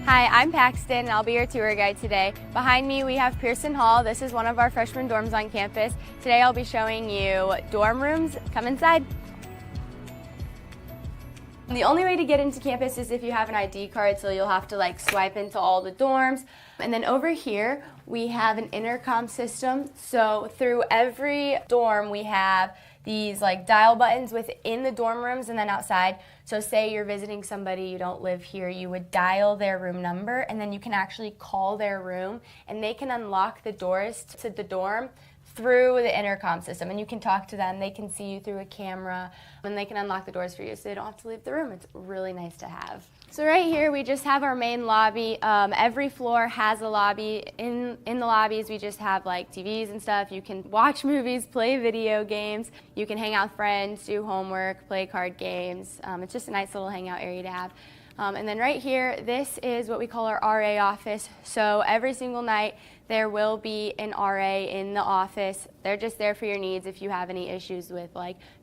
Hi, I'm Paxton, and I'll be your tour guide today. Behind me, we have Pearson Hall. This is one of our freshman dorms on campus. Today, I'll be showing you dorm rooms. Come inside. The only way to get into campus is if you have an ID card, so you'll have to swipe into all the dorms. And then over here, we have an intercom system. So through every dorm, we have these dial buttons within the dorm rooms and then outside. So say you're visiting somebody, you don't live here, you would dial their room number, and then you can actually call their room, and they can unlock the doors to the dorm through the intercom system, and you can talk to them. They can see you through a camera, and they can unlock the doors for you, so they don't have to leave the room. It's really nice to have. So right here, we just have our main lobby. Every floor has a lobby. In the lobbies, we just have TVs and stuff. You can watch movies, play video games. You can hang out with friends, do homework, play card games. It's just a nice little hangout area to have. And then right here, this is what we call our RA office. So every single night, there will be an RA in the office. They're just there for your needs if you have any issues with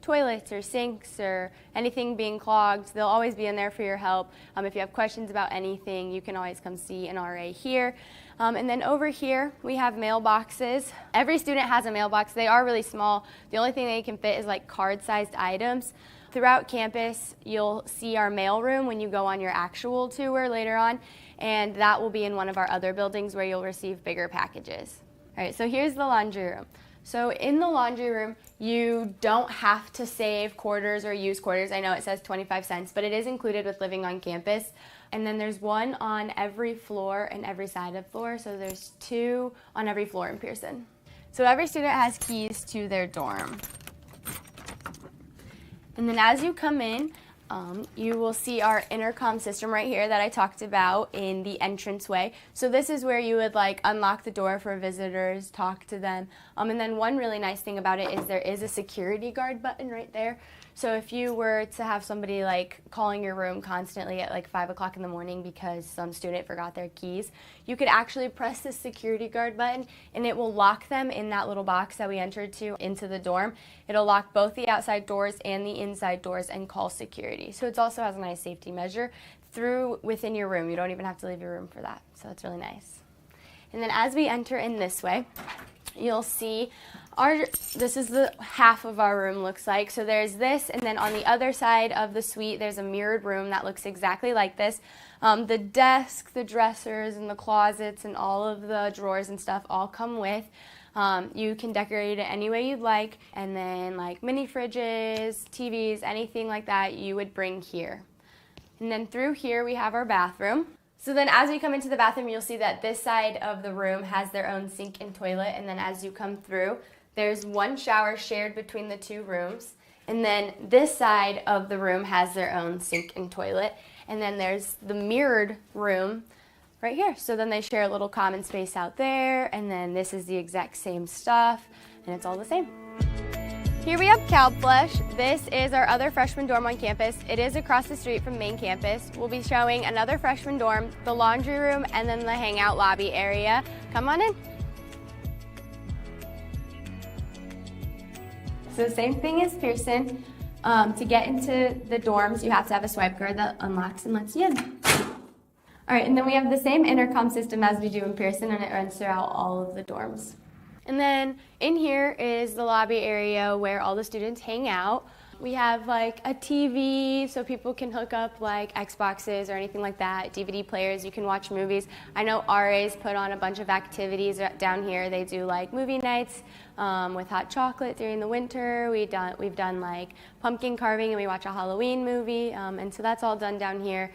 toilets or sinks or anything being clogged. They'll always be in there for your help. If you have questions about anything, you can always come see an RA here. And then over here, we have mailboxes. Every student has a mailbox. They are really small. The only thing they can fit is card-sized items. Throughout campus, you'll see our mail room when you go on your actual tour later on, and that will be in one of our other buildings where you'll receive bigger packages. All right, so here's the laundry room. So in the laundry room, you don't have to save quarters or use quarters. I know it says 25 cents, but it is included with living on campus. And then there's one on every floor and every side of floor, so there's 2 on every floor in Pearson. So every student has keys to their dorm. And then as you come in, you will see our intercom system right here that I talked about in the entranceway. So this is where you would unlock the door for visitors, talk to them. And then one really nice thing about it is there is a security guard button right there. So if you were to have somebody calling your room constantly at 5 o'clock in the morning because some student forgot their keys, you could actually press the security guard button and it will lock them in that little box that we entered into the dorm. It'll lock both the outside doors and the inside doors and call security. So it also has a nice safety measure within your room. You don't even have to leave your room for that. So it's really nice. And then as we enter in this way, you'll see this is the half of our room looks like. So there's this, and then on the other side of the suite, there's a mirrored room that looks exactly like this. The desk, the dressers, and the closets, and all of the drawers and stuff all come with. You can decorate it any way you'd like, and then mini fridges, TVs, anything like that you would bring here. And then through here we have our bathroom. So then as we come into the bathroom, you'll see that this side of the room has their own sink and toilet, and then as you come through, there's one shower shared between the 2 rooms, and then this side of the room has their own sink and toilet, and then there's the mirrored room right here. So then they share a little common space out there, and then this is the exact same stuff, and it's all the same. Here we have Calflush. This is our other freshman dorm on campus. It is across the street from main campus. We'll be showing another freshman dorm, the laundry room, and then the hangout lobby area. Come on in. So same thing as Pearson. To get into the dorms, you have to have a swipe card that unlocks and lets you in. All right, and then we have the same intercom system as we do in Pearson, and it runs throughout all of the dorms. And then in here is the lobby area where all the students hang out. We have a TV so people can hook up Xboxes or anything like that, DVD players, you can watch movies. I know RAs put on a bunch of activities down here. They do movie nights with hot chocolate during the winter. We've done pumpkin carving, and we watch a Halloween movie, and so that's all done down here.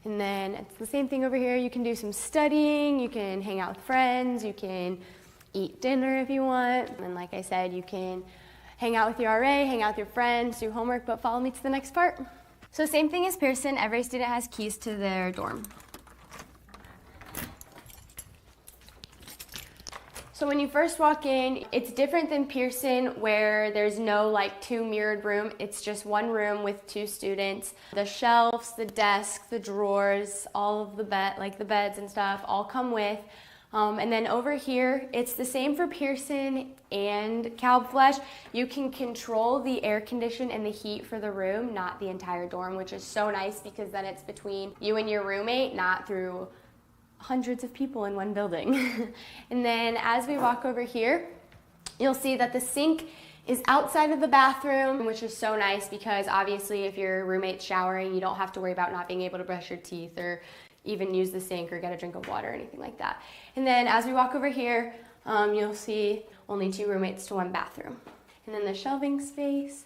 And then it's the same thing over here. You can do some studying, you can hang out with friends, you can eat dinner if you want, and like I said, you can hang out with your RA, hang out with your friends, do homework, but follow me to the next part. So same thing as Pearson, every student has keys to their dorm. So when you first walk in, it's different than Pearson where there's no 2 mirrored room. It's just one room with 2 students. The shelves, the desk, the drawers, all of the the beds and stuff all come with. And then over here, it's the same for Pearson and Kalbflesh. You can control the air condition and the heat for the room, not the entire dorm, which is so nice because then it's between you and your roommate, not through hundreds of people in one building. And then as we walk over here, you'll see that the sink is outside of the bathroom, which is so nice because obviously if your roommate's showering, you don't have to worry about not being able to brush your teeth or even use the sink or get a drink of water or anything like that. And then as we walk over here, you'll see only 2 roommates to 1 bathroom. And then the shelving space.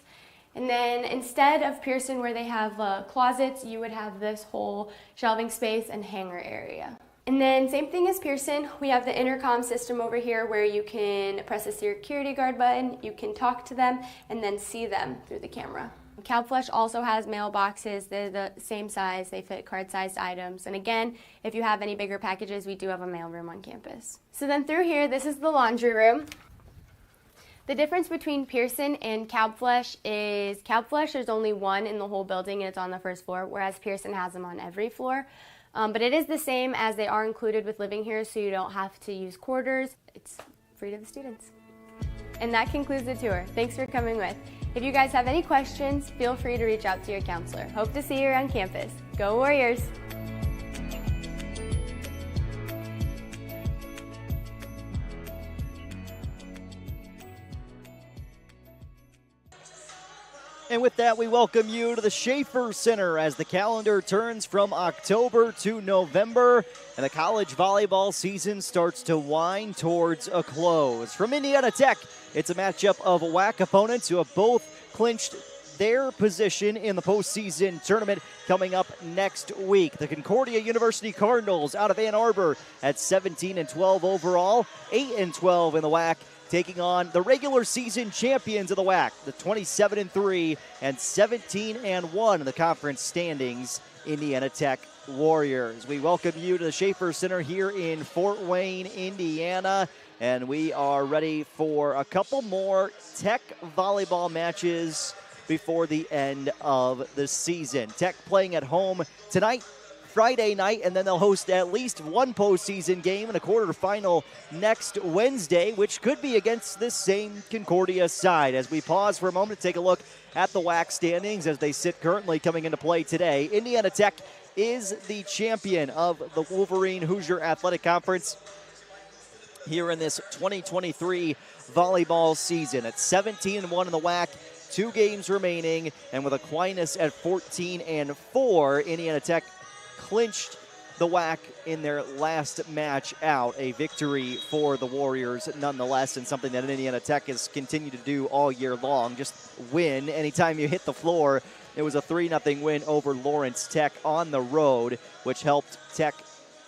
And then instead of Pearson where they have closets, you would have this whole shelving space and hanger area. And then same thing as Pearson, we have the intercom system over here where you can press the security guard button, you can talk to them, and then see them through the camera. Kalbflesh also has mailboxes. They're the same size. They fit card-sized items. And again, if you have any bigger packages, we do have a mailroom on campus. So then through here, this is the laundry room. The difference between Pearson and Kalbflesh is Kalbflesh, there's only 1 in the whole building and it's on the first floor, whereas Pearson has them on every floor. But it is the same as they are included with living here, so you don't have to use quarters. It's free to the students. And that concludes the tour. Thanks for coming with. If you guys have any questions, feel free to reach out to your counselor. Hope to see you around campus. Go Warriors! And with that, we welcome you to the Schaefer Center as the calendar turns from October to November and the college volleyball season starts to wind towards a close. From Indiana Tech, it's a matchup of WAC opponents who have both clinched their position in the postseason tournament coming up next week. The Concordia University Cardinals out of Ann Arbor at 17-12 overall, 8-12 in the WAC, taking on the regular season champions of the WAC, the 27-3 and 17-1 in the conference standings, Indiana Tech Warriors. We welcome you to the Schaefer Center here in Fort Wayne, Indiana, and we are ready for a couple more Tech volleyball matches before the end of the season. Tech playing at home tonight, Friday night, and then they'll host at least 1 postseason game in a quarterfinal next Wednesday, which could be against this same Concordia side. As we pause for a moment to take a look at the WAC standings as they sit currently coming into play today, Indiana Tech is the champion of the Wolverine Hoosier Athletic Conference here in this 2023 volleyball season. At 17-1 in the WAC, 2 games remaining, and with Aquinas at 14-4, Indiana Tech clinched the WAC in their last match out. A victory for the Warriors nonetheless, and something that Indiana Tech has continued to do all year long. Just win anytime you hit the floor. It was a 3-0 win over Lawrence Tech on the road, which helped Tech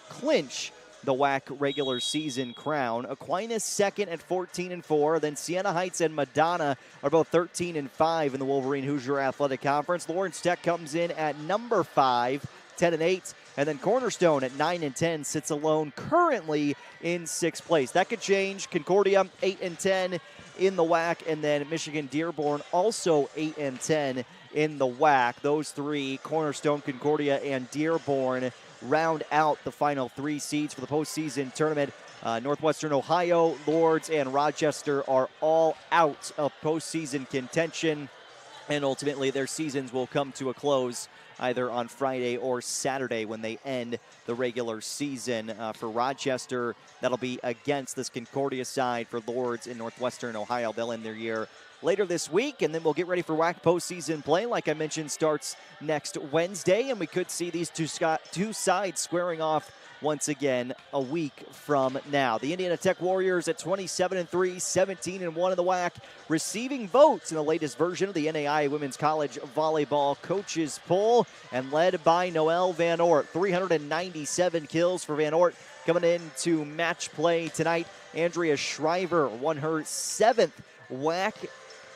clinch the WAC regular season crown. Aquinas second at 14-4. Then Siena Heights and Madonna are both 13-5 in the Wolverine Hoosier Athletic Conference. Lawrence Tech comes in at number 5, 10-8. And then Cornerstone at 9-10 sits alone currently in 6th place. That could change. Concordia 8-10 in the WAC, and then Michigan Dearborn also 8-10 in the WAC. Those 3, Cornerstone, Concordia, and Dearborn, round out the final 3 seeds for the postseason tournament. Northwestern Ohio, Lourdes, and Rochester are all out of postseason contention, and ultimately their seasons will come to a close either on Friday or Saturday when they end the regular season. For Rochester, that'll be against this Concordia side. For Lourdes in Northwestern Ohio, they'll end their year later this week, and then we'll get ready for WAC postseason play. Like I mentioned, starts next Wednesday, and we could see these two sides squaring off once again a week from now. The Indiana Tech Warriors at 27-3, 17-1 in the WAC, receiving votes in the latest version of the NAIA Women's College Volleyball Coaches Poll, and led by Noelle Van Oort. 397 kills for Van Oort. Coming into match play tonight, Andrea Shriver won her 7th WAC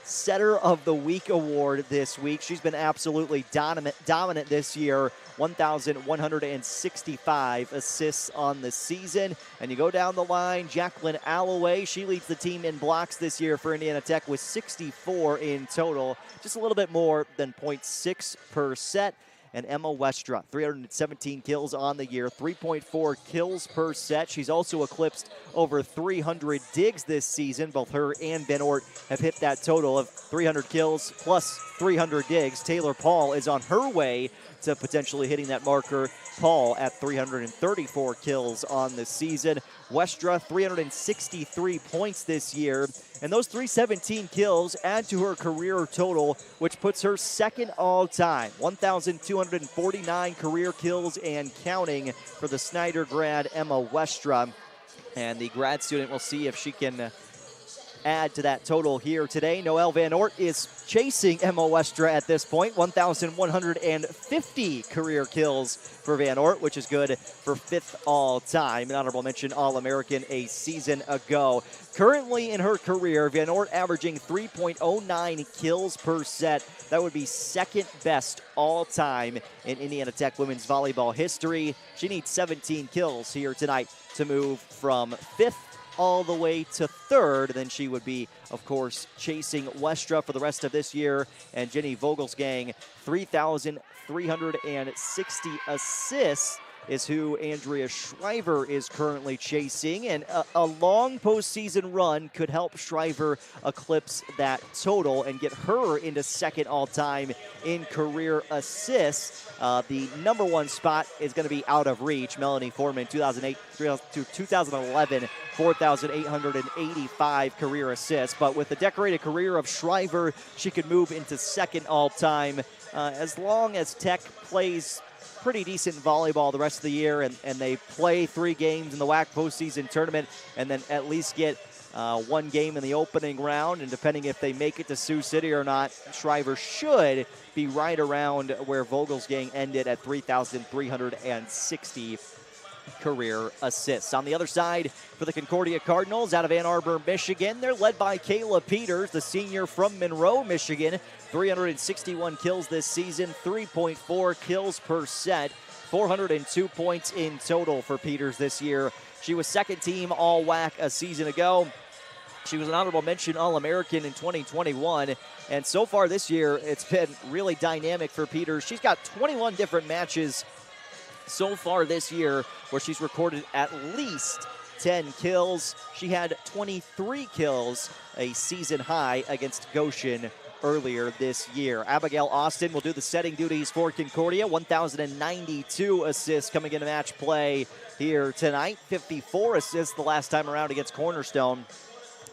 Setter of the Week award this week. She's been absolutely dominant this year. 1,165 assists on the season. And you go down the line, Jacqueline Alloway, she leads the team in blocks this year for Indiana Tech with 64 in total. Just a little bit more than 0.6 per set. and Emma Westra, 317 kills on the year, 3.4 kills per set. She's also eclipsed over 300 digs this season. Both her and Van Ort have hit that total of 300 kills plus 300 digs. Taylor Paul is on her way to potentially hitting that marker. Paul at 334 kills on the season. Westra, 363 points this year. And those 317 kills add to her career total, which puts her second all-time. 1,249 career kills and counting for the Snyder grad Emma Westra. And the grad student will see if she can add to that total here today. Noelle Van Ort is chasing Emma Westra at this point. 1,150 career kills for Van Ort, which is good for 5th all-time. An honorable mention All-American a season ago. Currently in her career, Van Ort averaging 3.09 kills per set. That would be second best all-time in Indiana Tech women's volleyball history. She needs 17 kills here tonight to move from 5th all the way to 3rd. Then she would be, of course, chasing Westra for the rest of this year. And Jenny Vogelsgang, 3,360 assists is who Andrea Shriver is currently chasing. And a long postseason run could help Shriver eclipse that total and get her into second all-time in career assists. The number one spot is going to be out of reach. Melanie Foreman, 2008 to 2011, 4,885 career assists. But with the decorated career of Shriver, she could move into second all-time as long as Tech plays pretty decent volleyball the rest of the year, and they play 3 games in the WAC postseason tournament, and then at least get 1 game in the opening round. And depending if they make it to Sioux City or not, Shriver should be right around where Vogelsgang ended at 3,360 career assists. On the other side, for the Concordia Cardinals out of Ann Arbor, Michigan, they're led by Kayla Peters, the senior from Monroe, Michigan. 361 kills this season, 3.4 kills per set, 402 points in total for Peters this year. She was second team All-WAC a season ago. She was an honorable mention All-American in 2021. And so far this year, it's been really dynamic for Peters. She's got 21 different matches so far this year where she's recorded at least 10 kills. She had 23 kills, a season high against Goshen earlier this year. Abigail Austin will do the setting duties for Concordia. 1,092 assists coming into match play here tonight. 54 assists the last time around against Cornerstone.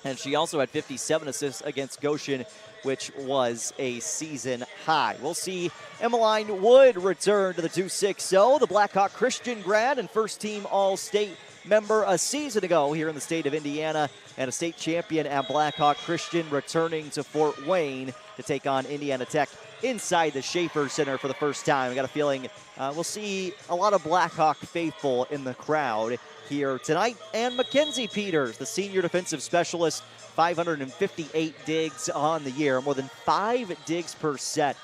And she also had 57 assists against Goshen, which was a season high. We'll see Emmeline Wood return to the 260, the Blackhawk Christian grad and first team All-State member a season ago here in the state of Indiana, and a state champion at Blackhawk Christian, returning to Fort Wayne to take on Indiana Tech inside the Schaefer Center for the first time. I got a feeling we'll see a lot of Blackhawk faithful in the crowd here tonight. And Mackenzie Peters, the senior defensive specialist, 558 digs on the year, more than 5 digs per set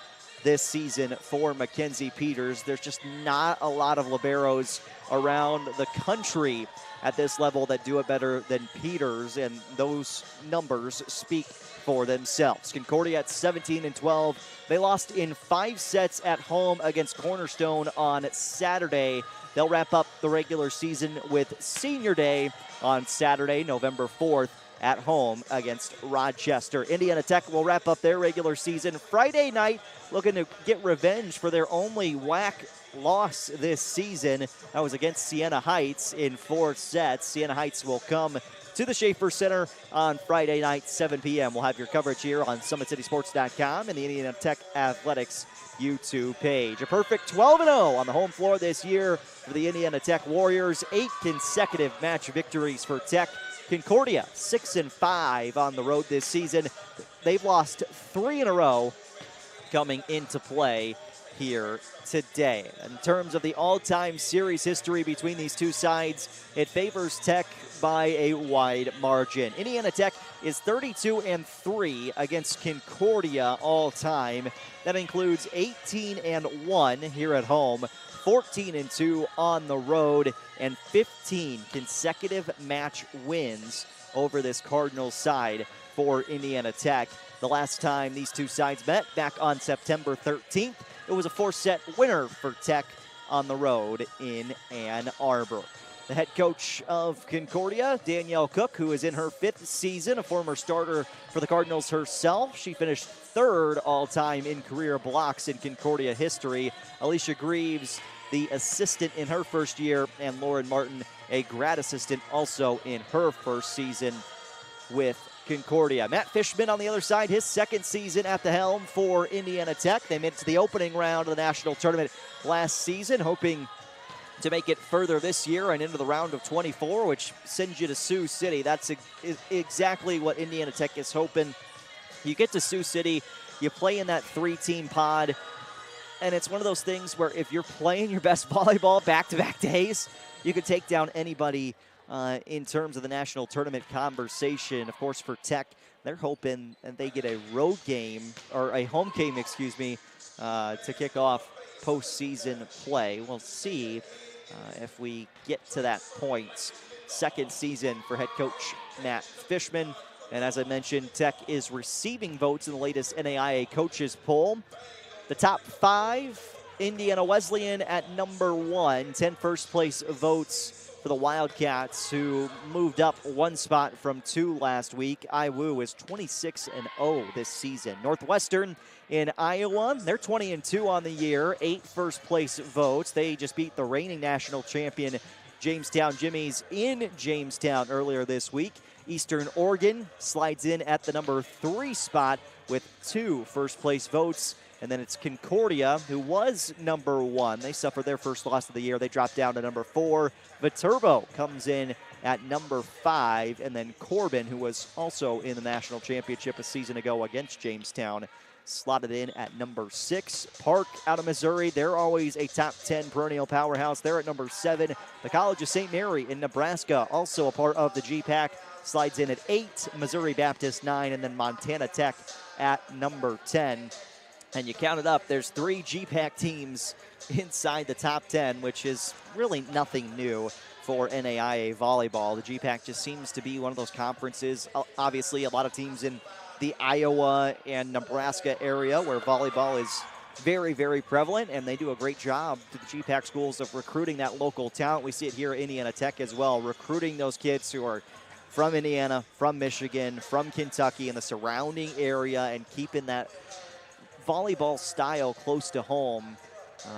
this season for Mackenzie Peters. There's just not a lot of liberos around the country at this level that do it better than Peters, and those numbers speak for themselves. Concordia at 17-12. They lost in 5 sets at home against Cornerstone on Saturday. They'll wrap up the regular season with Senior Day on Saturday, November 4th, at home against Rochester. Indiana Tech will wrap up their regular season Friday night, looking to get revenge for their only WAC loss this season. That was against Siena Heights in 4 sets. Siena Heights will come to the Schaefer Center on Friday night, 7 p.m. We'll have your coverage here on SummitCitySports.com and the Indiana Tech Athletics YouTube page. A perfect 12-0 on the home floor this year for the Indiana Tech Warriors. 8 consecutive match victories for Tech. Concordia 6-5 on the road this season. They've lost 3 in a row coming into play here today. In terms of the all-time series history between these two sides, it favors Tech by a wide margin. Indiana Tech is 32-3 against Concordia all-time. That includes 18-1 here at home, 14-2 on the road, and 15 consecutive match wins over this Cardinals side for Indiana Tech. The last time these two sides met, back on September 13th, it was a 4-set winner for Tech on the road in Ann Arbor. The head coach of Concordia, Danielle Cook, who is in her 5th season, a former starter for the Cardinals herself. She finished 3rd all-time in career blocks in Concordia history. Alicia Greaves, the assistant in her first year, and Lauren Martin, a grad assistant also in her first season with Concordia. Matt Fishman on the other side, his 2nd season at the helm for Indiana Tech. They made it to the opening round of the national tournament last season, hoping to make it further this year and into the round of 24, which sends you to Sioux City. That's exactly what Indiana Tech is hoping. You get to Sioux City, you play in that 3-team pod, and it's one of those things where if you're playing your best volleyball back-to-back days, you could take down anybody in terms of the national tournament conversation. Of course, for Tech, they're hoping that they get a road game, or a home game, excuse me, to kick off postseason play. We'll see if we get to that point. 2nd season for head coach Matt Fishman. And as I mentioned, Tech is receiving votes in the latest NAIA coaches poll. The top 5, Indiana Wesleyan at number 1, 10 first place votes for the Wildcats, who moved up 1 spot from 2 last week. IWU is 26-0 this season. Northwestern in Iowa, they're 20-2 on the year, 8 first place votes. They just beat the reigning national champion Jamestown Jimmies in Jamestown earlier this week. Eastern Oregon slides in at the number 3 spot with 2 first place votes. And then it's Concordia, who was number 1. They suffered their first loss of the year. They dropped down to number 4. Viterbo comes in at number 5. And then Corbin, who was also in the national championship a season ago against Jamestown, slotted in at number 6. Park out of Missouri, they're always a top 10 perennial powerhouse. They're at number 7. The College of St. Mary in Nebraska, also a part of the GPAC, slides in at 8. Missouri Baptist 9, and then Montana Tech at number 10. And you count it up, there's 3 GPAC teams inside the top 10, which is really nothing new for NAIA volleyball. The GPAC just seems to be one of those conferences. Obviously, a lot of teams in the Iowa and Nebraska area where volleyball is very, very prevalent, and they do a great job to the GPAC schools of recruiting that local talent. We see it here at Indiana Tech as well, recruiting those kids who are from Indiana, from Michigan, from Kentucky, and the surrounding area, and keeping that volleyball style close to home.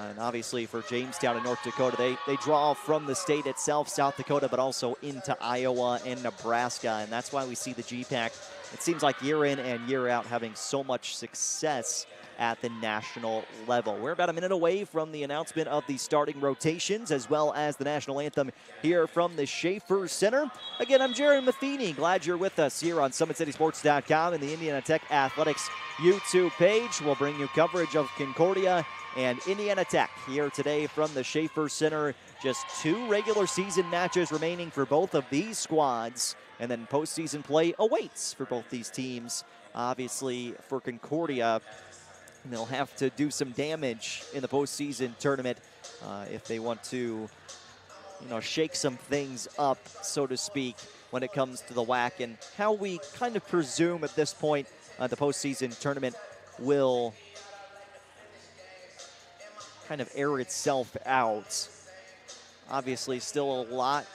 And obviously for Jamestown and North Dakota, they draw from the state itself, South Dakota, but also into Iowa and Nebraska. And that's why we see the GPAC, it seems like year in and year out, having so much success at the national level. We're about a minute away from the announcement of the starting rotations as well as the national anthem here from the Schaefer Center. Again, I'm Jaron Matheny. Glad you're with us here on SummitCitySports.com and the Indiana Tech Athletics YouTube page. We'll bring you coverage of Concordia and Indiana Tech here today from the Schaefer Center. Just 2 regular season matches remaining for both of these squads, and then postseason play awaits for both these teams. Obviously for Concordia, they'll have to do some damage in the postseason tournament if they want to, shake some things up, so to speak, when it comes to the WAC, and how we kind of presume at this point the postseason tournament will kind of air itself out. Obviously, still a lot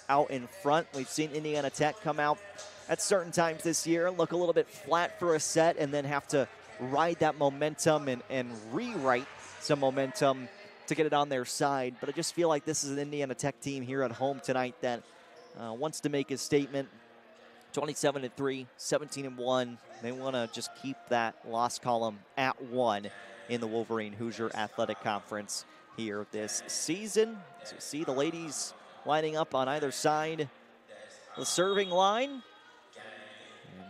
out in front. We've seen Indiana Tech come out at certain times this year, look a little bit flat for a set, and then have to ride that momentum and rewrite some momentum to get it on their side. But I just feel like this is an Indiana Tech team here at home tonight that wants to make a statement. 27-3, 17-1. They want to just keep that loss column at 1 in the Wolverine Hoosier Athletic Conference here this season. As you see the ladies lining up on either side the serving line. And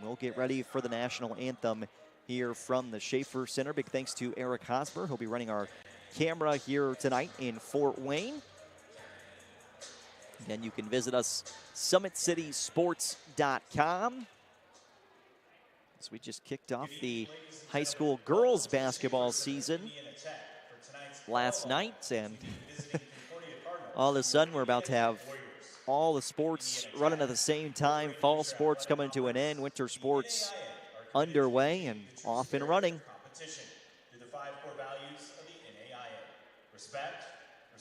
we'll get ready for the national anthem here from the Schaefer Center. Big thanks to Eric Hosmer. He'll be running our camera here tonight in Fort Wayne. Again, you can visit us, SummitCitySports.com. As we just kicked off the high school girls basketball season last night, and all of a sudden we're about to have all the sports running at the same time. Fall sports coming to an end, winter sports underway and off and running.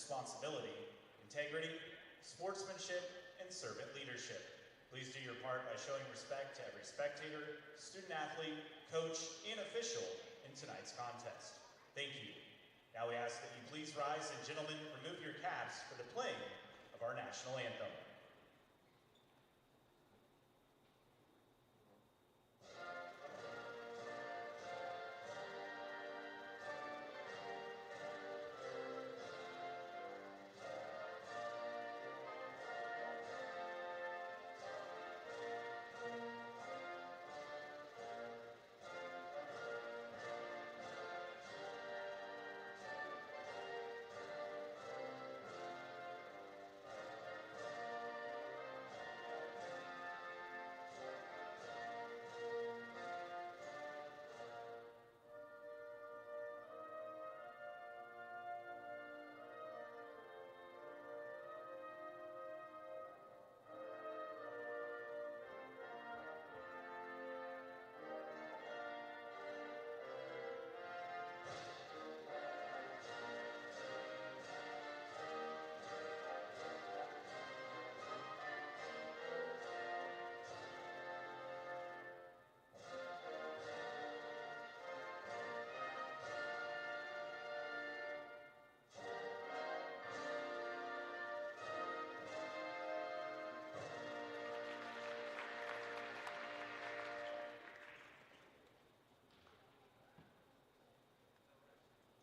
responsibility, integrity, sportsmanship, and servant leadership. Please do your part by showing respect to every spectator, student athlete, coach, and official in tonight's contest. Thank you. Now we ask that you please rise and gentlemen remove your caps for the playing of our national anthem.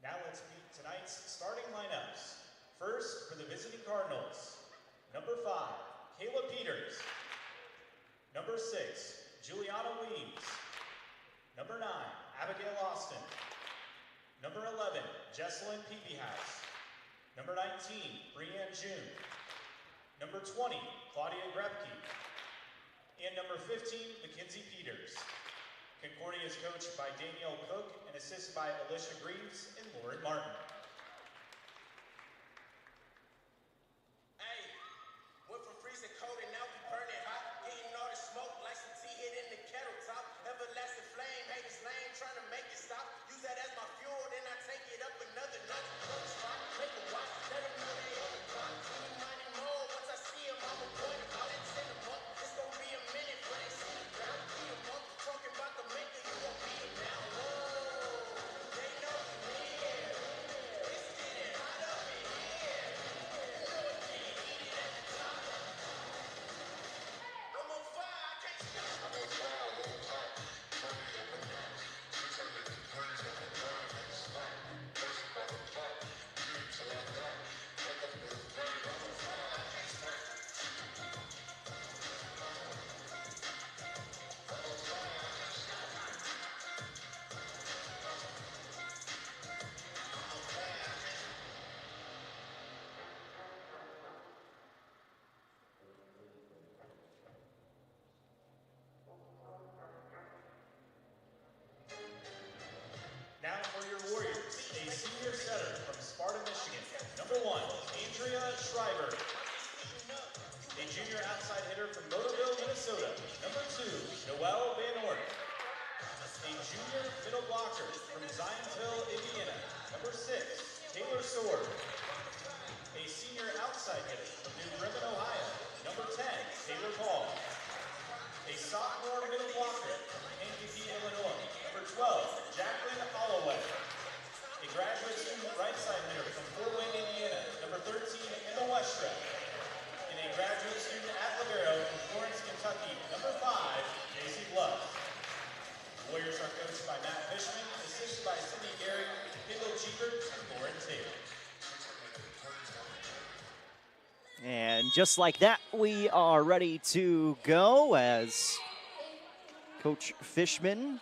Now let's meet tonight's starting lineups. First, for the visiting Cardinals, number 5, Kayla Peters. Number 6, Juliana Weems. Number 9, Abigail Austin. Number 11, Jesselyn Peebehouse. Number 19, Brianne June. Number 20, Claudia Grebke. And number 15, Mackenzie Peters. Concordia is coached by Danielle Cook and assisted by Alicia Greaves and Lauren Martin. Hey, went from freezing cold and now we burning hot. Getting all the smoke like some tea hit in the kettle top. Everlasting flame, haters lame, trying to make it stop. Use that as my fuel, then I take it up another notch. Spot, make a watch, let them know they on the clock. Any money more, once I see them, I'm a point them out and send them up. It's gonna be a minute before they see the ground. Beat them up, talking about the maker, you won't beat them down. Whoa, they know we here. It's getting hot up in here. You know it's getting heated at the top. I'm on fire, I can't stop. I'm on fire, I'm on fire. Turn me up and down. You turn me to praise up and down. Next spot. First by the top. You till I die. Wake up in the grave. I'm on fire, I can't stop. Now for your Warriors, a senior setter from Sparta, Michigan. Number 1, Andrea Schreiber. A junior outside hitter from Motorville, Minnesota. Number 2, Noelle Van Ort. A junior middle blocker from Zionsville, Indiana. Number 6, Taylor Sword. A senior outside hitter from New Bremen, Ohio. Number 10, Taylor Paul. A sophomore middle blocker from Kankakee, Illinois. Number 12, Jacqueline Holloway. A graduate student right side hitter from Fort Wayne, Indiana. Number 13, Emma Westra. And a graduate student at Libero from Florence, Kentucky. Number 5, J.C. Bluff. The Warriors are coached by Matt Fishman, assisted by Cindy Gary, Kendall Cheever, and Lauren Taylor. And just like that, we are ready to go as Coach Fishman,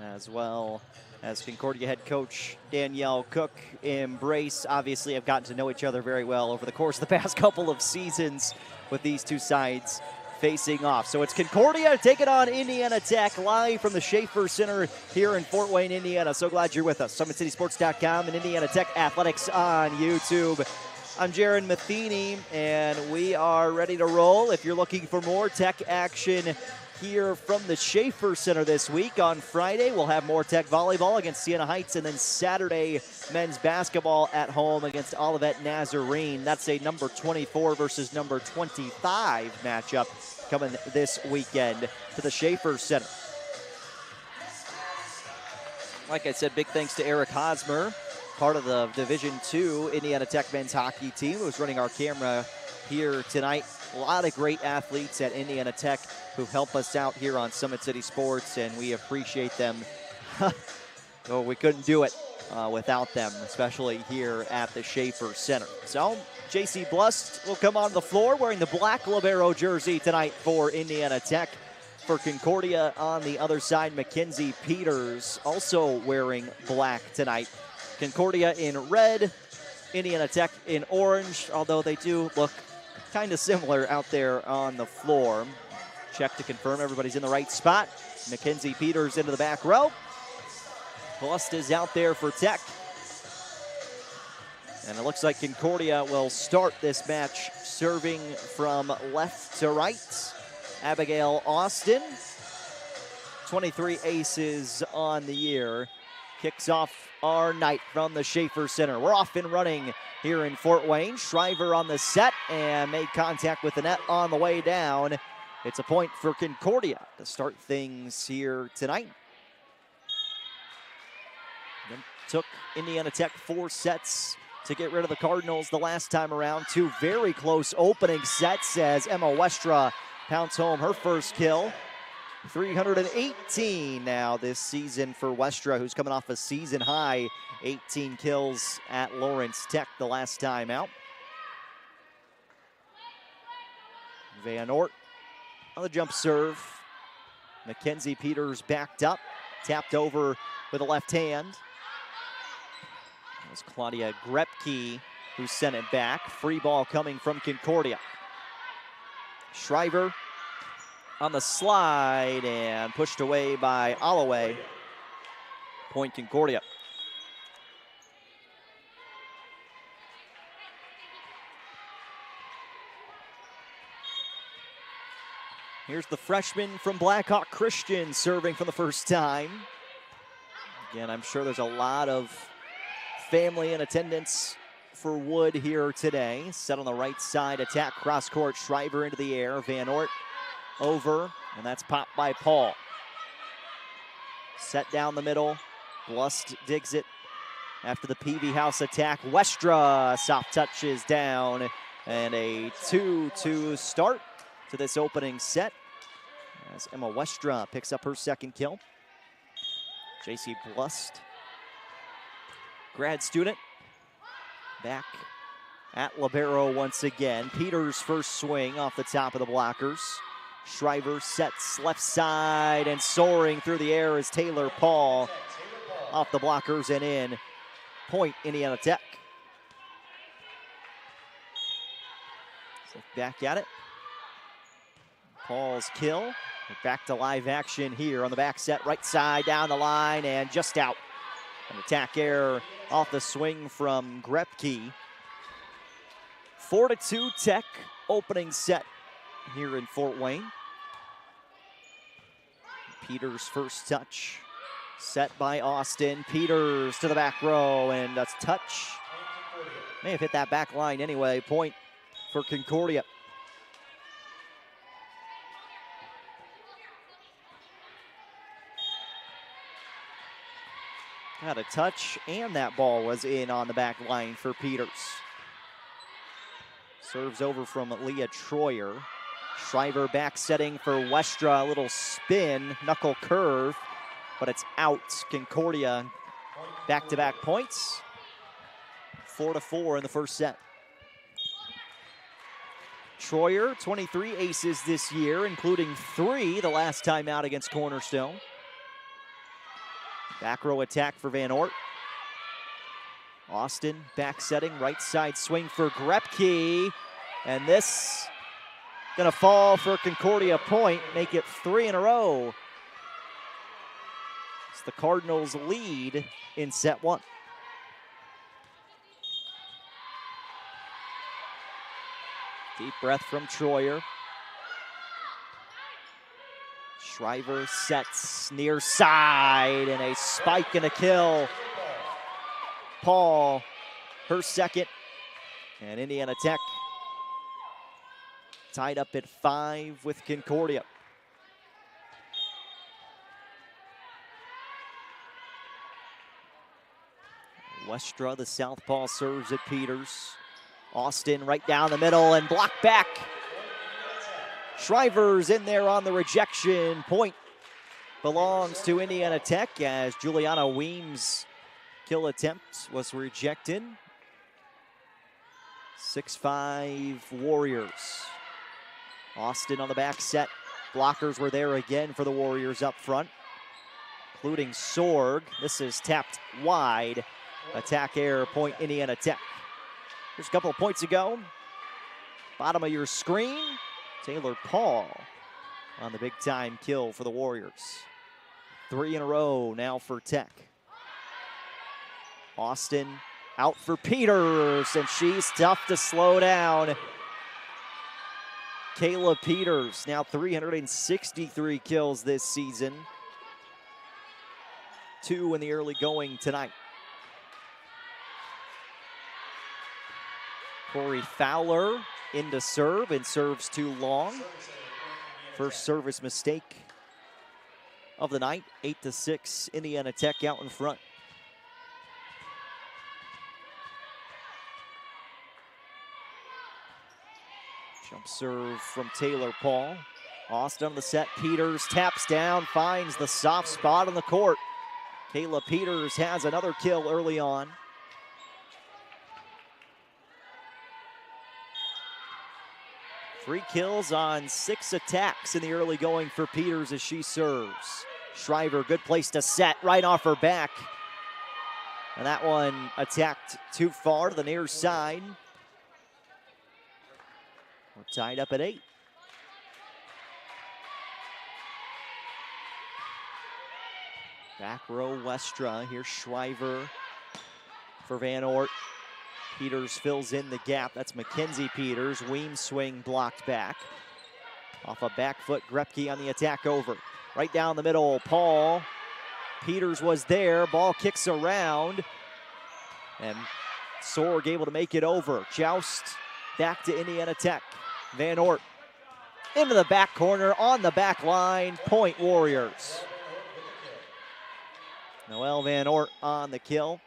as well as Concordia head coach Danielle Cook, embrace. Obviously, have gotten to know each other very well over the course of the past couple of seasons with these two sides facing off. So it's Concordia taking on Indiana Tech live from the Schaefer Center here in Fort Wayne, Indiana. So glad you're with us. SummitCitySports.com and Indiana Tech Athletics on YouTube. I'm Jaron Matheny, and we are ready to roll. If you're looking for more Tech action here from the Schaefer Center this week, on Friday we'll have more Tech volleyball against Siena Heights, and then Saturday men's basketball at home against Olivet Nazarene. That's a number 24 versus number 25 matchup coming this weekend to the Schaefer Center. Like I said, big thanks to Eric Hosmer, part of the Division II Indiana Tech men's hockey team, who's running our camera here tonight. A lot of great athletes at Indiana Tech who help us out here on Summit City Sports, and we appreciate them. Oh, we couldn't do it without them, especially here at the Schaefer Center. So J.C. Blust will come on the floor wearing the black libero jersey tonight for Indiana Tech. For Concordia on the other side, Mackenzie Peters also wearing black tonight. Concordia in red, Indiana Tech in orange, although they do look kind of similar out there on the floor. Check to confirm everybody's in the right spot. Mackenzie Peters into the back row. Blust is out there for Tech. And it looks like Concordia will start this match serving from left to right. Abigail Austin, 23 aces on the year, kicks off our night from the Schaefer Center. We're off and running here in Fort Wayne. Shriver on the set and made contact with the net on the way down. It's a point for Concordia to start things here tonight. Then took Indiana Tech 4 sets to get rid of the Cardinals the last time around. 2 very close opening sets as Emma Westra pounds home her first kill. 318 now this season for Westra, who's coming off a season high 18 kills at Lawrence Tech the last time out. Van Ort on the jump serve. Mackenzie Peters backed up, tapped over with a left hand. That was Claudia Grepke who sent it back. Free ball coming from Concordia. Shriver on the slide and pushed away by Holloway. Point Concordia. Here's the freshman from Blackhawk Christian serving for the first time. Again, I'm sure there's a lot of family in attendance for Wood here today. Set on the right side, attack cross court, Shriver into the air. Van Ort over, and that's popped by Paul. Set down the middle, Blust digs it after the PV House attack. Westra soft touches down, and a 2-2 start to this opening set as Emma Westra picks up her second kill. JC Blust, grad student, back at libero once again. Peters first swing off the top of the blockers. Shriver sets left side and soaring through the air is Taylor Paul off the blockers and in. Point Indiana Tech. So back at it. Paul's kill. We're back to live action here on the back set. Right side down the line and just out. An attack error off the swing from Grepke. 4-2 Tech opening set here in Fort Wayne. Peters first touch, set by Austin. Peters to the back row and a touch. May have hit that back line anyway. Point for Concordia. Got a touch and that ball was in on the back line for Peters. Serves over from Leah Troyer. Shriver back setting for Westra, a little spin, knuckle curve, but it's out. Concordia back-to-back points. 4-4 in the first set. Troyer, 23 aces this year, including 3 the last time out against Cornerstone. Back row attack for Van Ort. Austin back setting, right side swing for Grepke. And this gonna fall for Concordia point, make it 3 in a row. It's the Cardinals' lead in set 1. Deep breath from Troyer. Shriver sets near side, and a spike and a kill. Paul, her second, and Indiana Tech tied up at 5 with Concordia. Westra, the southpaw, serves at Peters. Austin right down the middle and blocked back. Shriver's in there on the rejection. Point belongs to Indiana Tech as Juliana Weems' kill attempt was rejected. 6-5 Warriors. Austin on the back set. Blockers were there again for the Warriors up front, including Sorg. This is tapped wide. Attack error, point Indiana Tech. Here's a couple of points ago. Bottom of your screen, Taylor Paul on the big time kill for the Warriors. 3 in a row now for Tech. Austin out for Peters, and she's tough to slow down. Kayla Peters, now 363 kills this season. 2 in the early going tonight. Corey Fowler into serve and serves too long. First service mistake of the night. 8-6, Indiana Tech out in front. Jump serve from Taylor Paul. Austin on the set. Peters taps down, finds the soft spot on the court. Kayla Peters has another kill early on. Three kills on 6 attacks in the early going for Peters as she serves. Shriver, good place to set, right off her back. And that one attacked too far to the near side. We're tied up at 8. Back row Westra. Here's Shriver for Van Oort. Peters fills in the gap. That's Mackenzie Peters. Weems swing blocked back. Off a back foot, Grepke on the attack over. Right down the middle, Paul. Peters was there. Ball kicks around. And Sorg able to make it over. Joust back to Indiana Tech. Van Oort into the back corner on the back line. Point Warriors. Noelle Van Oort on the kill.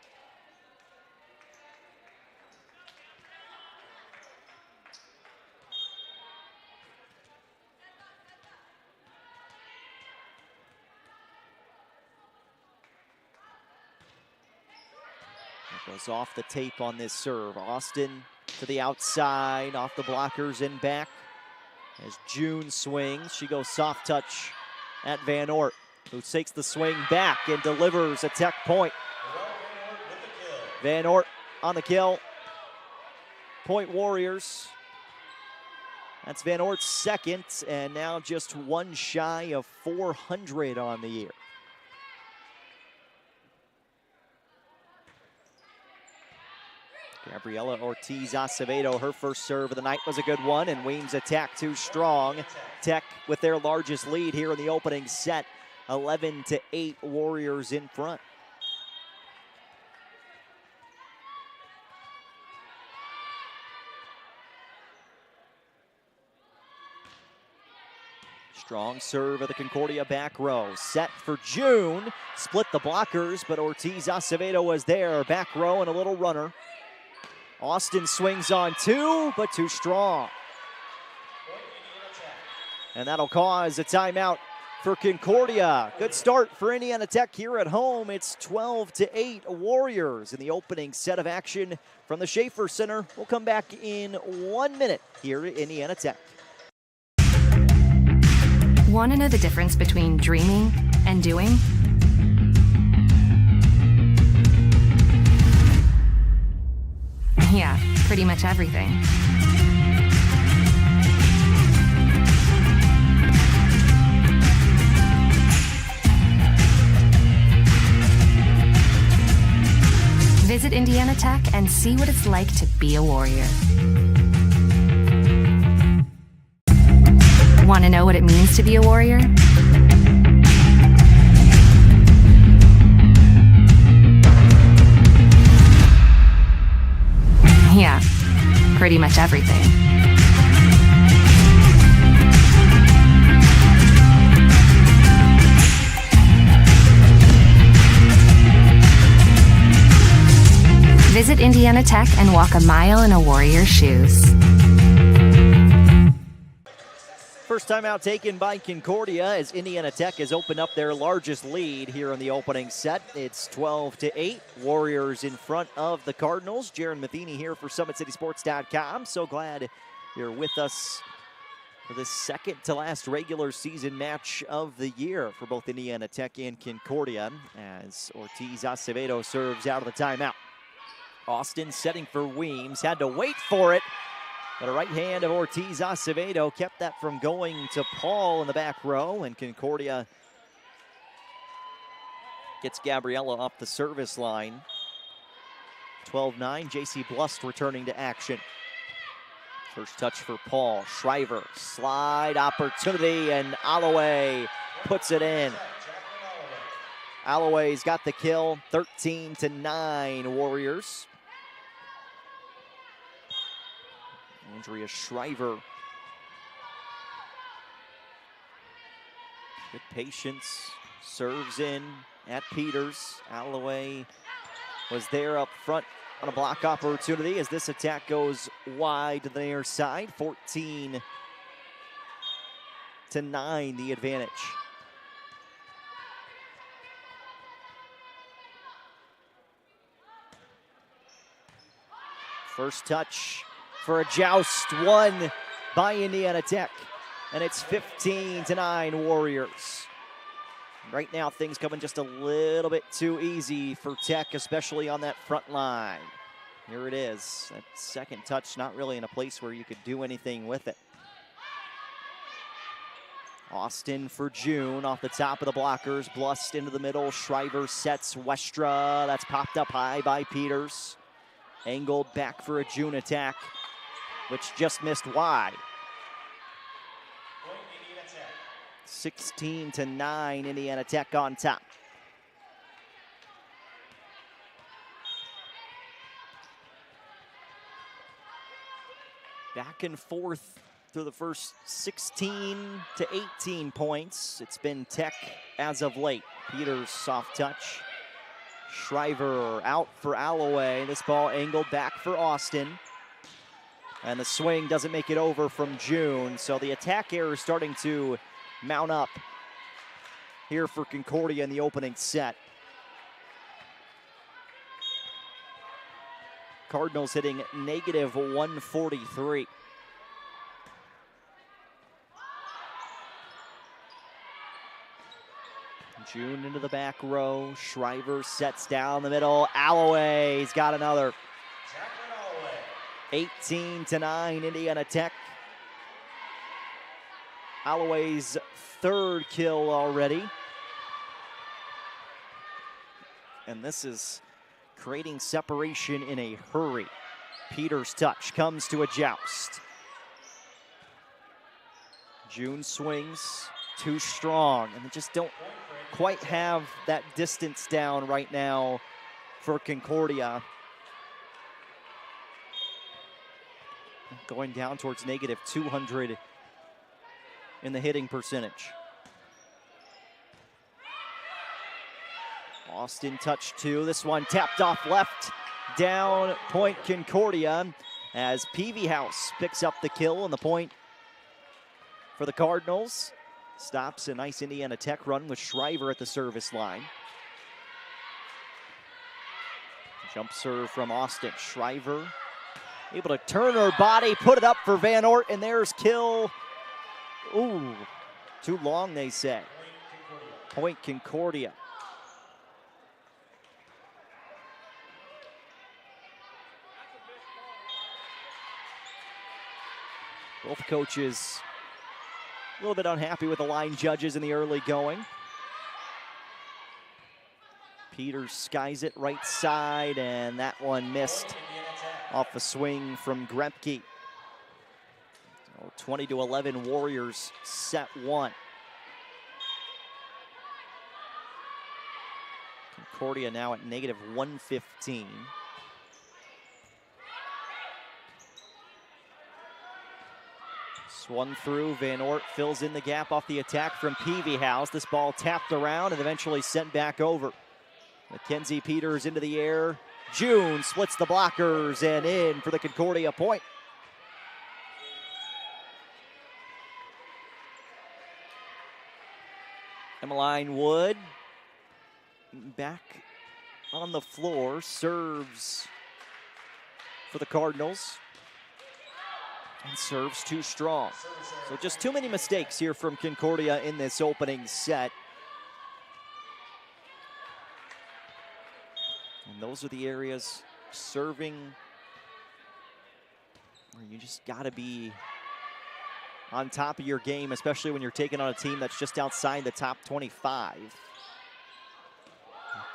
Goes off the tape on this serve. Austin to the outside, off the blockers and back. As June swings, she goes soft touch at Van Oort, who takes the swing back and delivers a Tech point. Van Oort on the kill. Point Warriors. That's Van Oort's second, and now just one shy of 400 on the year. Gabriela Ortiz Acevedo, her first serve of the night was a good one, and Weems' attack too strong. Tech with their largest lead here in the opening set, 11-8, Warriors in front. Strong serve of the Concordia back row. Set for June. Split the blockers, but Ortiz Acevedo was there. Back row and a little runner. Austin swings on 2, but too strong. And that'll cause a timeout for Concordia. Good start for Indiana Tech here at home. It's 12-8 Warriors in the opening set of action from the Schaefer Center. We'll come back in 1 minute here at Indiana Tech. Want to know the difference between dreaming and doing? Yeah, pretty much everything. Visit Indiana Tech and see what it's like to be a Warrior. Want to know what it means to be a warrior? Yeah, pretty much everything. Visit Indiana Tech and walk a mile in a warrior's shoes. First timeout taken by Concordia as Indiana Tech has opened up their largest lead here in the opening set. It's 12-8. Warriors in front of the Cardinals. Jaron Matheny here for SummitCitySports.com. So glad you're with us for this second to last regular season match of the year for both Indiana Tech and Concordia as Ortiz Acevedo serves out of the timeout. Austin setting for Weems, had to wait for it, but a right hand of Ortiz Acevedo kept that from going to Paul in the back row, and Concordia gets Gabriella off the service line. 12-9, JC Blust returning to action. First touch for Paul. Shriver, slide opportunity, and Alloway puts it in. Alloway's got the kill, 13-9 Warriors. Andrea Shriver. Good patience. Serves in at Peters. Alloway was there up front on a block opportunity as this attack goes wide to the near side. 14-9 the advantage. First touch for a joust won by Indiana Tech. And it's 15-9 Warriors. Right now things coming just a little bit too easy for Tech, especially on that front line. Here it is. That second touch not really in a place where you could do anything with it. Austin for June off the top of the blockers. Blust into the middle. Shriver sets Westra. That's popped up high by Peters. Angled back for a June attack, which just missed wide. 16-9, Indiana Tech on top. Back and forth through the first 16 to 18 points. It's been Tech as of late. Peters soft touch. Shriver out for Alloway. This ball angled back for Austin. And the swing doesn't make it over from June. So the attack error is starting to mount up here for Concordia in the opening set. Cardinals hitting negative 143. June into the back row. Shriver sets down the middle. Alloway's got another. 18-9 Indiana Tech. Alloway's third kill already. And this is creating separation in a hurry. Peters' touch comes to a joust. June swings too strong, and they just don't quite have that distance down right now for Concordia. Going down towards negative 200 in the hitting percentage. Austin touch two. This one tapped off left. Down point Concordia as Peavy House picks up the kill and the point for the Cardinals. Stops a nice Indiana Tech run with Shriver at the service line. Jump serve from Austin. Shriver able to turn her body, put it up for Van Ort, and there's kill. Ooh, too long, they say. Point Concordia. Both coaches a little bit unhappy with the line judges in the early going. Peters skies it right side, and that one missed off the swing from Grempke. 20-11 Warriors, set one. Concordia now at negative 115. Swung through, Van Oort fills in the gap off the attack from Peavy House. This ball tapped around and eventually sent back over. Mackenzie Peters into the air. June splits the blockers and in for the Concordia point. Emmeline Wood back on the floor, serves for the Cardinals. And serves too strong. So just too many mistakes here from Concordia in this opening set. And those are the areas, serving, where you just gotta be on top of your game, especially when you're taking on a team that's just outside the top 25.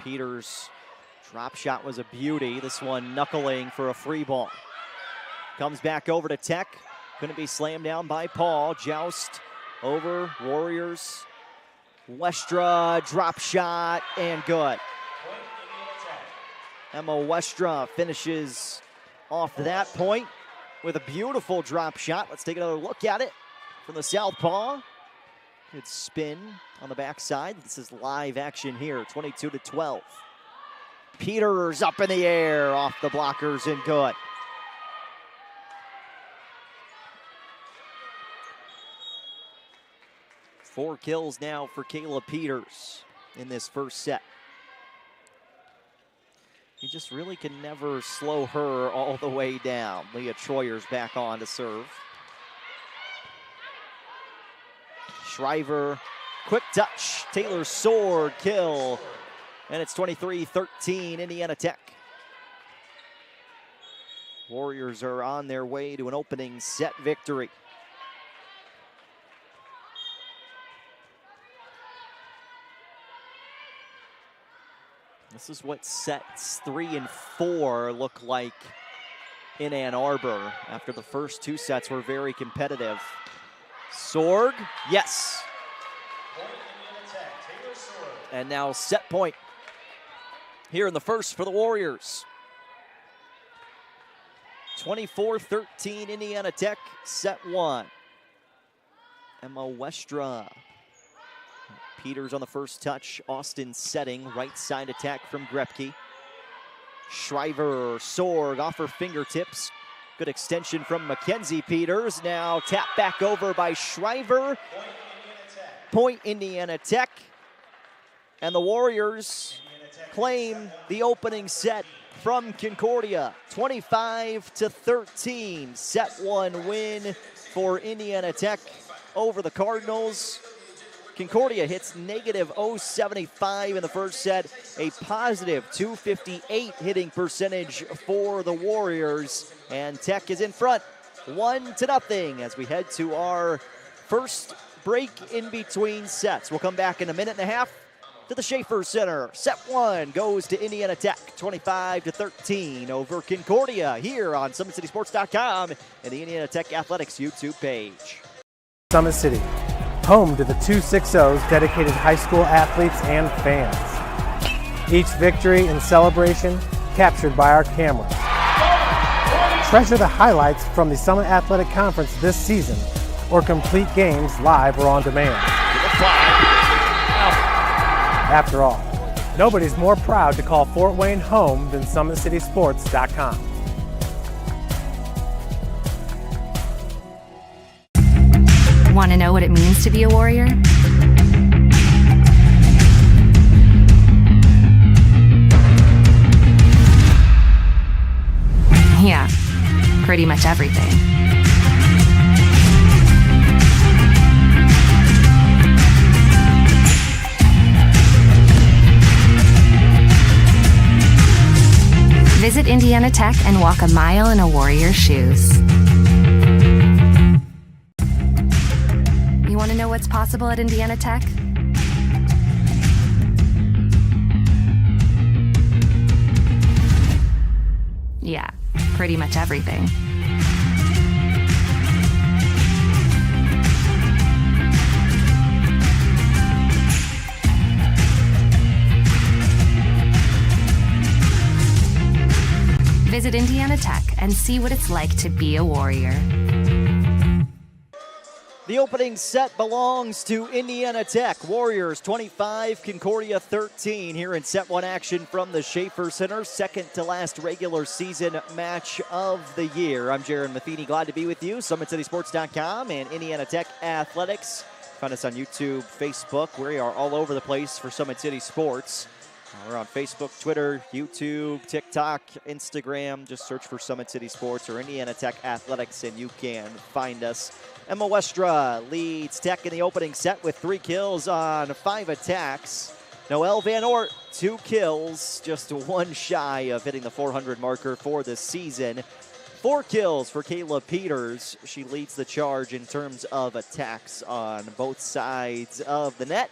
Peters' drop shot was a beauty. This one knuckling for a free ball. Comes back over to Tech. Couldn't be slammed down by Paul. Joust over Warriors. Westra, drop shot, and good. Emma Westra finishes off that point with a beautiful drop shot. Let's take another look at it from the southpaw. Good spin on the backside. This is live action here, 22-12. Peters up in the air off the blockers and good. Four kills now for Kayla Peters in this first set. You just really can never slow her all the way down. Leah Troyer's back on to serve. Shriver, quick touch. Taylor Sword, kill. And it's 23-13, Indiana Tech. Warriors are on their way to an opening set victory. This is what sets 3 and 4 look like in Ann Arbor after the first two sets were very competitive. Sorg, yes. And now set point here in the first for the Warriors. 24-13 Indiana Tech, set one. Emma Westra. Peters on the first touch. Austin setting. Right side attack from Grepke. Shriver, Sorg off her fingertips. Good extension from Mackenzie Peters. Now tap back over by Shriver. Point Indiana Tech. And the Warriors claim the opening set from Concordia. 25-13. Set one win for Indiana Tech over the Cardinals. Concordia hits negative 075 in the first set, a positive 258 hitting percentage for the Warriors, and Tech is in front 1-0 as we head to our first break in between sets. We'll come back in a minute and a half to the Schaefer Center. Set one goes to Indiana Tech, 25-13 over Concordia here on SummitCitySports.com and the Indiana Tech Athletics YouTube page. Summit City, home to the 260's dedicated high school athletes and fans. Each victory and celebration captured by our cameras. Treasure the highlights from the Summit Athletic Conference this season or complete games live or on demand. After all, nobody's more proud to call Fort Wayne home than SummitCitySports.com. Want to know what it means to be a Warrior? Yeah, pretty much everything. Visit Indiana Tech and walk a mile in a Warrior's shoes. You want to know what's possible at Indiana Tech? Yeah, pretty much everything. Visit Indiana Tech and see what it's like to be a Warrior. The opening set belongs to Indiana Tech. Warriors 25, Concordia 13 here in set one action from the Schaefer Center. Second to last regular season match of the year. I'm Jaron Matheny, glad to be with you. SummitCitySports.com and Indiana Tech Athletics. Find us on YouTube, Facebook. We are all over the place for Summit City Sports. We're on Facebook, Twitter, YouTube, TikTok, Instagram. Just search for Summit City Sports or Indiana Tech Athletics and you can find us. Emma Westra leads Tech in the opening set with 3 kills on 5 attacks. Noelle Van Ort, 2 kills, just 1 shy of hitting the 400 marker for this season. 4 kills for Kayla Peters. She leads the charge in terms of attacks on both sides of the net.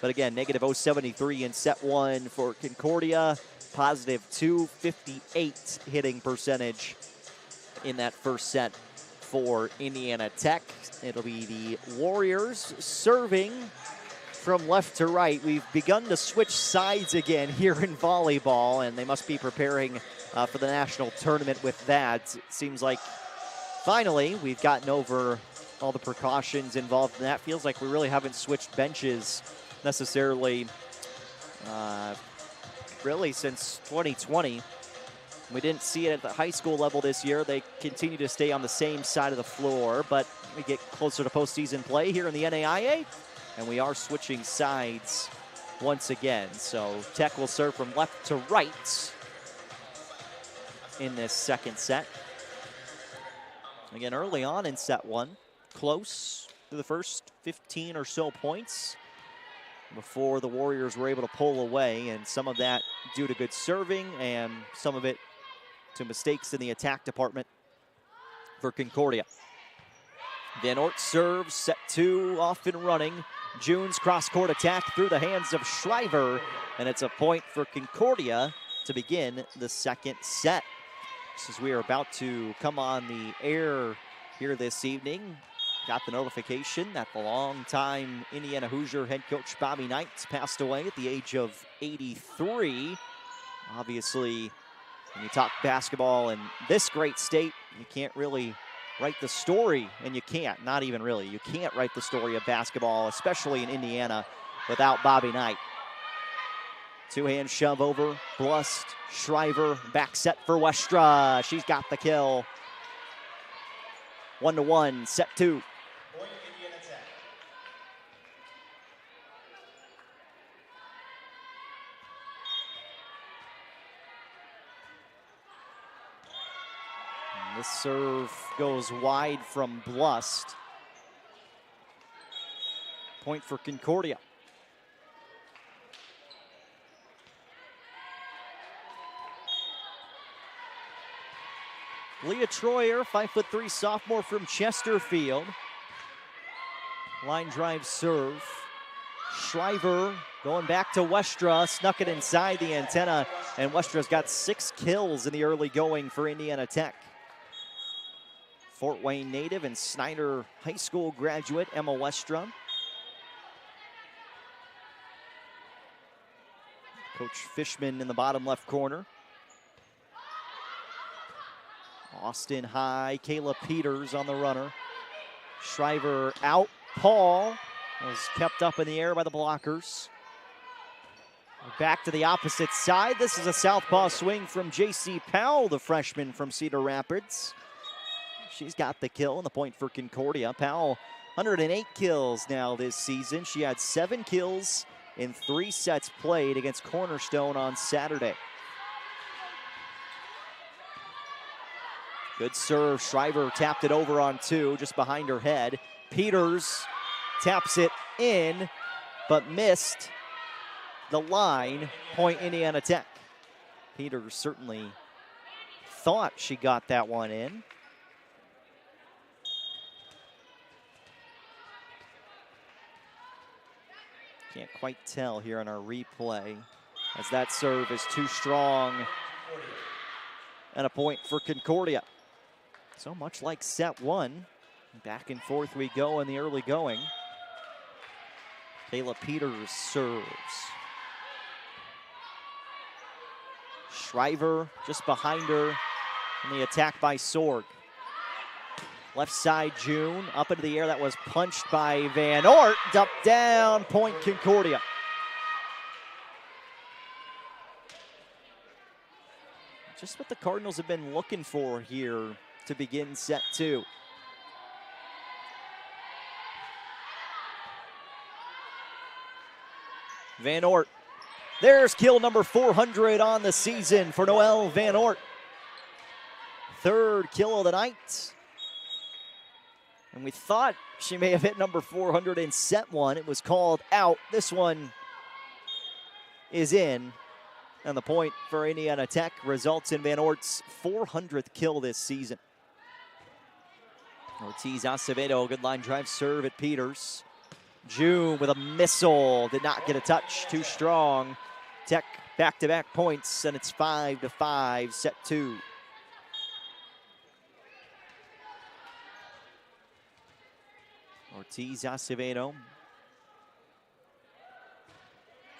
But again, negative 073 in set one for Concordia. Positive 258 hitting percentage in that first set for Indiana Tech. It'll be the Warriors serving from left to right. We've begun to switch sides again here in volleyball, and they must be preparing for the national tournament with that. It seems like finally we've gotten over all the precautions involved in that. Feels like we really haven't switched benches necessarily really since 2020. We didn't see it at the high school level this year. They continue to stay on the same side of the floor, but we get closer to postseason play here in the NAIA, and we are switching sides once again. So Tech will serve from left to right in this second set. Again, early on in set one, close to the first 15 or so points before the Warriors were able to pull away, and some of that due to good serving and some of it to mistakes in the attack department for Concordia. Van Ort serves, set 2 off and running. June's cross-court attack through the hands of Shriver, and it's a point for Concordia to begin the second set. Just as we are about to come on the air here this evening, got the notification that the longtime Indiana Hoosier head coach Bobby Knight passed away at the age of 83. Obviously, when you talk basketball in this great state, you can't really write the story, and you can't, not even really. You can't write the story of basketball, especially in Indiana, without Bobby Knight. Two-hand shove over, Blust, Shriver, back set for Westra. She's got the kill. 1-1, set 2. Point Indiana Tech. And this serve goes wide from Blust. Point for Concordia. Leah Troyer, 5'3" sophomore from Chesterfield. Line drive serve. Shriver going back to Westra, snuck it inside the antenna, and Westra's got 6 kills in the early going for Indiana Tech. Fort Wayne native and Snyder High School graduate Emma Westra. Coach Fishman in the bottom left corner. Austin High, Kayla Peters on the runner. Shriver out. Paul was kept up in the air by the blockers. Back to the opposite side. This is a southpaw swing from J.C. Powell, the freshman from Cedar Rapids. She's got the kill and the point for Concordia. Powell, 108 kills now this season. She had 7 kills in 3 sets played against Cornerstone on Saturday. Good serve. Shriver tapped it over on 2, just behind her head. Peters taps it in, but missed the line. Point Indiana Tech. Peters certainly thought she got that one in. Can't quite tell here on our replay, as that serve is too strong. And a point for Concordia. So much like set 1, back and forth we go in the early going. Kayla Peters serves. Shriver just behind her in the attack by Sorg. Left side, June, up into the air. That was punched by Van Ort. Up, down, point Concordia. Just what the Cardinals have been looking for here to begin set 2. Van Ort. There's kill number 400 on the season for Noelle Van Ort. 3rd kill of the night. And we thought she may have hit number 400 in set 1. It was called out. This one is in. And the point for Indiana Tech results in Van Ort's 400th kill this season. Ortiz Acevedo, good line drive serve at Peters. June with a missile, did not get a touch, too strong. Tech back-to-back points, and it's 5-5, set 2. Ortiz Acevedo.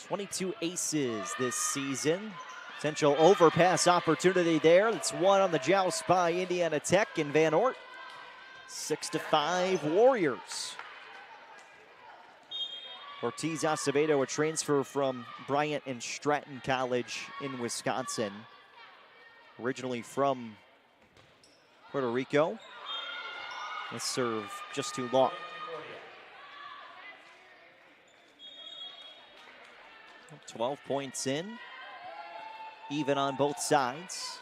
22 aces this season. Potential overpass opportunity there. It's one on the joust by Indiana Tech and Van Ort. 6-5 Warriors. Ortiz Acevedo, a transfer from Bryant and Stratton College in Wisconsin. Originally from Puerto Rico. This serve just too long. 12 points in. Even on both sides.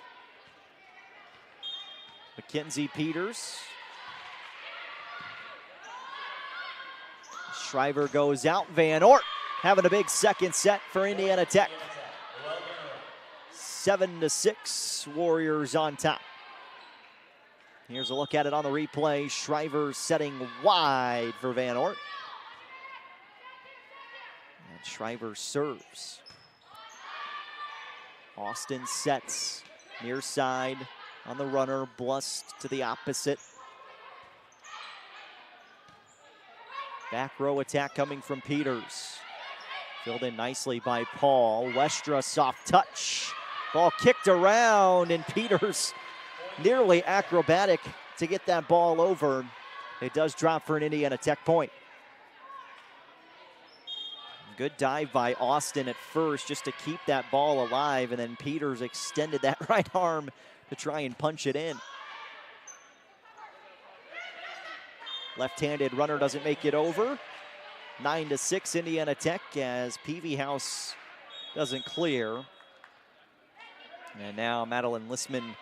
Mackenzie Peters. Shriver goes out. Van Ort having a big second set for Indiana Tech. 7-6, Warriors on top. Here's a look at it on the replay. Shriver setting wide for Van Ort. And Shriver serves. Austin sets near side on the runner. Blust to the opposite. Back row attack coming from Peters. Filled in nicely by Paul. Westra soft touch. Ball kicked around, and Peters nearly acrobatic to get that ball over. It does drop for an Indiana Tech point. Good dive by Austin at first just to keep that ball alive, and then Peters extended that right arm to try and punch it in. Left-handed runner doesn't make it over. 9-6 Indiana Tech as Peavy House doesn't clear. And now Madeline Listman,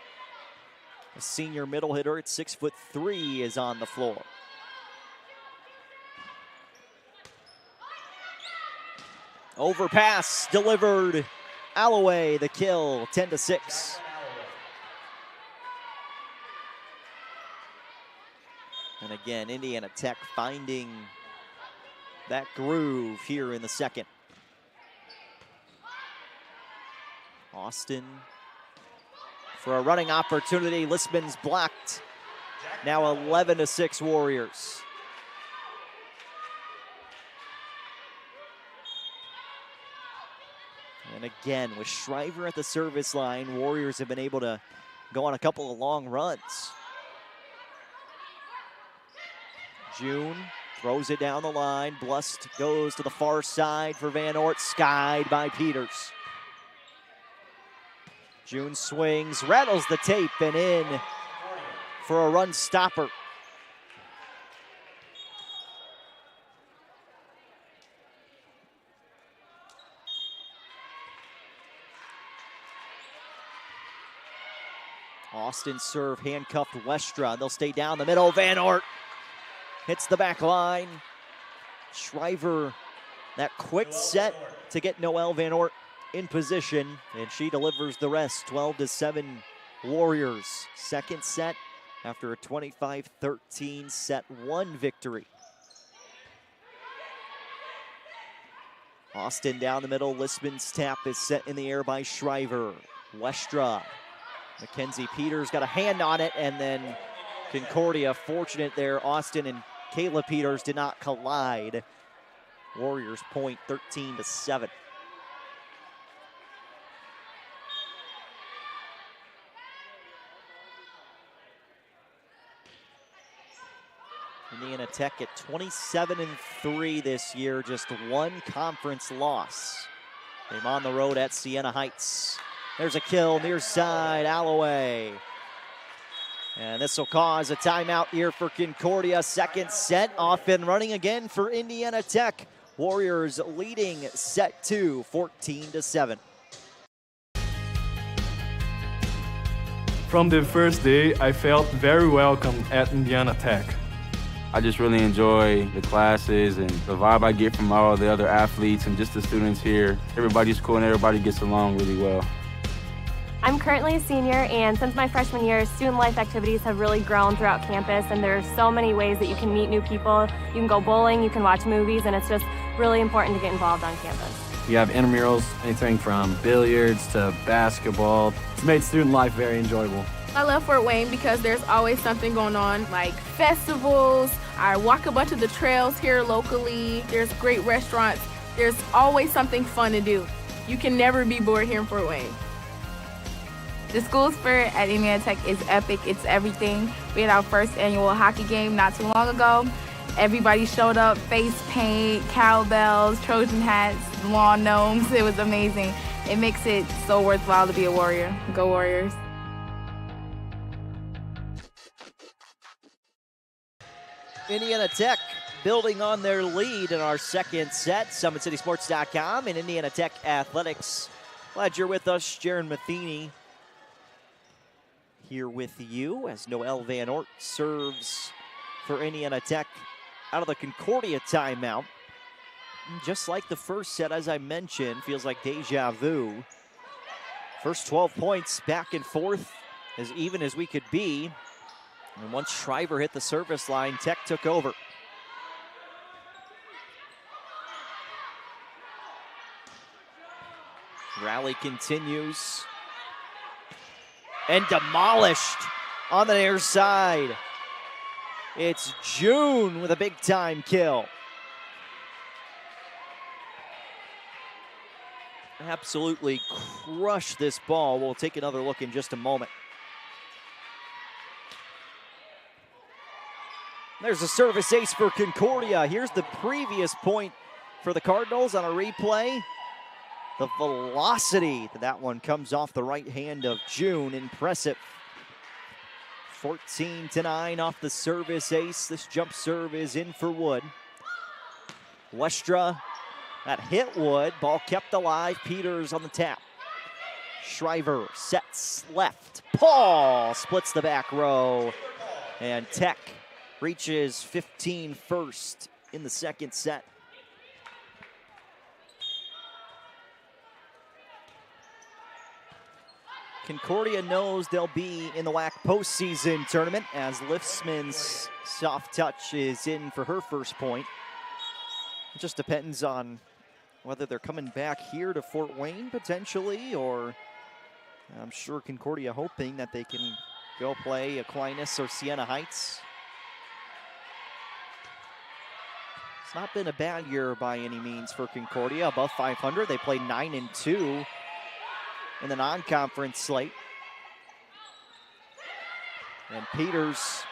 a senior middle hitter at 6'3", is on the floor. Overpass delivered. Alloway the kill, 10-6. And again, Indiana Tech finding that groove here in the second. Austin for a running opportunity. Listman's blocked. Now 11-6 Warriors. And again, with Shriver at the service line, Warriors have been able to go on a couple of long runs. June throws it down the line. Blust goes to the far side for Van Ort, skied by Peters. June swings, rattles the tape, and in for a run stopper. Austin serve handcuffed Westra. They'll stay down the middle. Van Ort hits the back line. Shriver, that quick set to get Noelle Van Ort in position, and she delivers the rest. 12-7 Warriors. Second set after a 25-13 set 1 victory. Austin down the middle. Listman's tap is set in the air by Shriver. Westra. Mackenzie Peters got a hand on it, and then Concordia fortunate there. Austin and Kayla Peters did not collide. Warriors point 13-7. Indiana Tech at 27-3 this year, just one conference loss. They're on the road at Siena Heights. There's a kill near side, Alloway. And this will cause a timeout here for Concordia. Second set off and running again for Indiana Tech. Warriors leading set 2, 14-7. From the first day, I felt very welcome at Indiana Tech. I just really enjoy the classes and the vibe I get from all the other athletes and just the students here. Everybody's cool and everybody gets along really well. I'm currently a senior, and since my freshman year, student life activities have really grown throughout campus, and there's so many ways that you can meet new people. You can go bowling, you can watch movies, and it's just really important to get involved on campus. You have intramurals, anything from billiards to basketball. It's made student life very enjoyable. I love Fort Wayne because there's always something going on, like festivals. I walk a bunch of the trails here locally. There's great restaurants. There's always something fun to do. You can never be bored here in Fort Wayne. The school spirit at Indiana Tech is epic. It's everything. We had our first annual hockey game not too long ago. Everybody showed up, face paint, cowbells, Trojan hats, lawn gnomes. It was amazing. It makes it so worthwhile to be a Warrior. Go Warriors. Indiana Tech building on their lead in our second set. SummitCitySports.com and Indiana Tech Athletics. Glad you're with us, Jaron Matheny. Here with you as Noel Van Ort serves for Indiana Tech out of the Concordia timeout. And just like the first set, as I mentioned, feels like deja vu. First 12 points back and forth, as even as we could be. And once Shriver hit the service line, Tech took over. Rally continues. And demolished on the near side. It's June with a big time kill. Absolutely crushed this ball. We'll take another look in just a moment. There's a service ace for Concordia. Here's the previous point for the Cardinals on a replay. The velocity that one comes off the right hand of June, impressive. 14-9 off the service ace. This jump serve is in for Wood. Westra, that hit Wood. Ball kept alive. Peters on the tap. Shriver sets left. Paul splits the back row. And Tech reaches 15 first in the second set. Concordia knows they'll be in the WAC postseason tournament as Liftsman's soft touch is in for her first point. It just depends on whether they're coming back here to Fort Wayne potentially, or I'm sure Concordia hoping that they can go play Aquinas or Siena Heights. It's not been a bad year by any means for Concordia, above 500. They played 9-2 in the non-conference slate. And Peters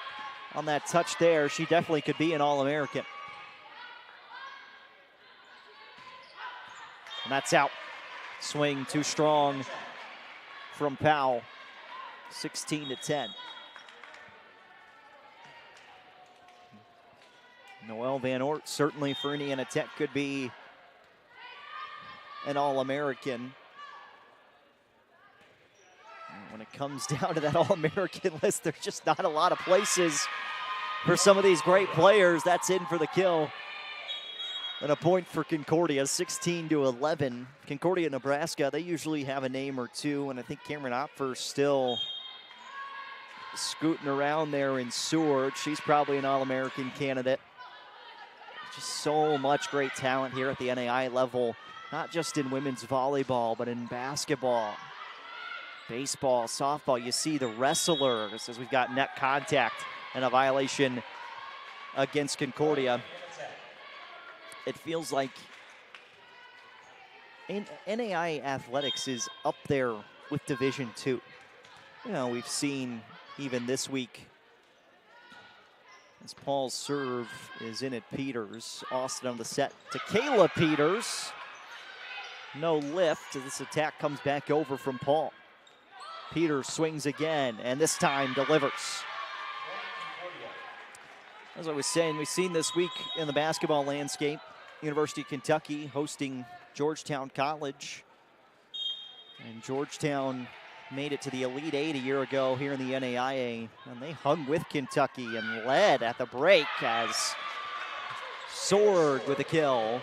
on that touch there, she definitely could be an All-American. And that's out. Swing too strong from Powell. 16-10. Noel Van Ort certainly for Indiana Tech could be an All-American. When it comes down to that All-American list, there's just not a lot of places for some of these great players. That's in for the kill. And a point for Concordia, 16-11. Concordia, Nebraska, they usually have a name or two, and I think Cameron Opfer's still scooting around there in Seward. She's probably an All-American candidate. Just so much great talent here at the NAI level, not just in women's volleyball, but in basketball. Baseball, softball, you see the wrestlers as we've got net contact and a violation against Concordia. It feels like NAI athletics is up there with Division II. You know, we've seen even this week As Paul's serve is in at Peters. Austin on the set to Kayla Peters. No lift. This attack comes back over from Paul. Peters swings again, and this time delivers. As I was saying, we've seen this week in the basketball landscape, University of Kentucky hosting Georgetown College. And Georgetown made it to the Elite Eight a year ago here in the NAIA, and they hung with Kentucky and led at the break as Sorg with a kill.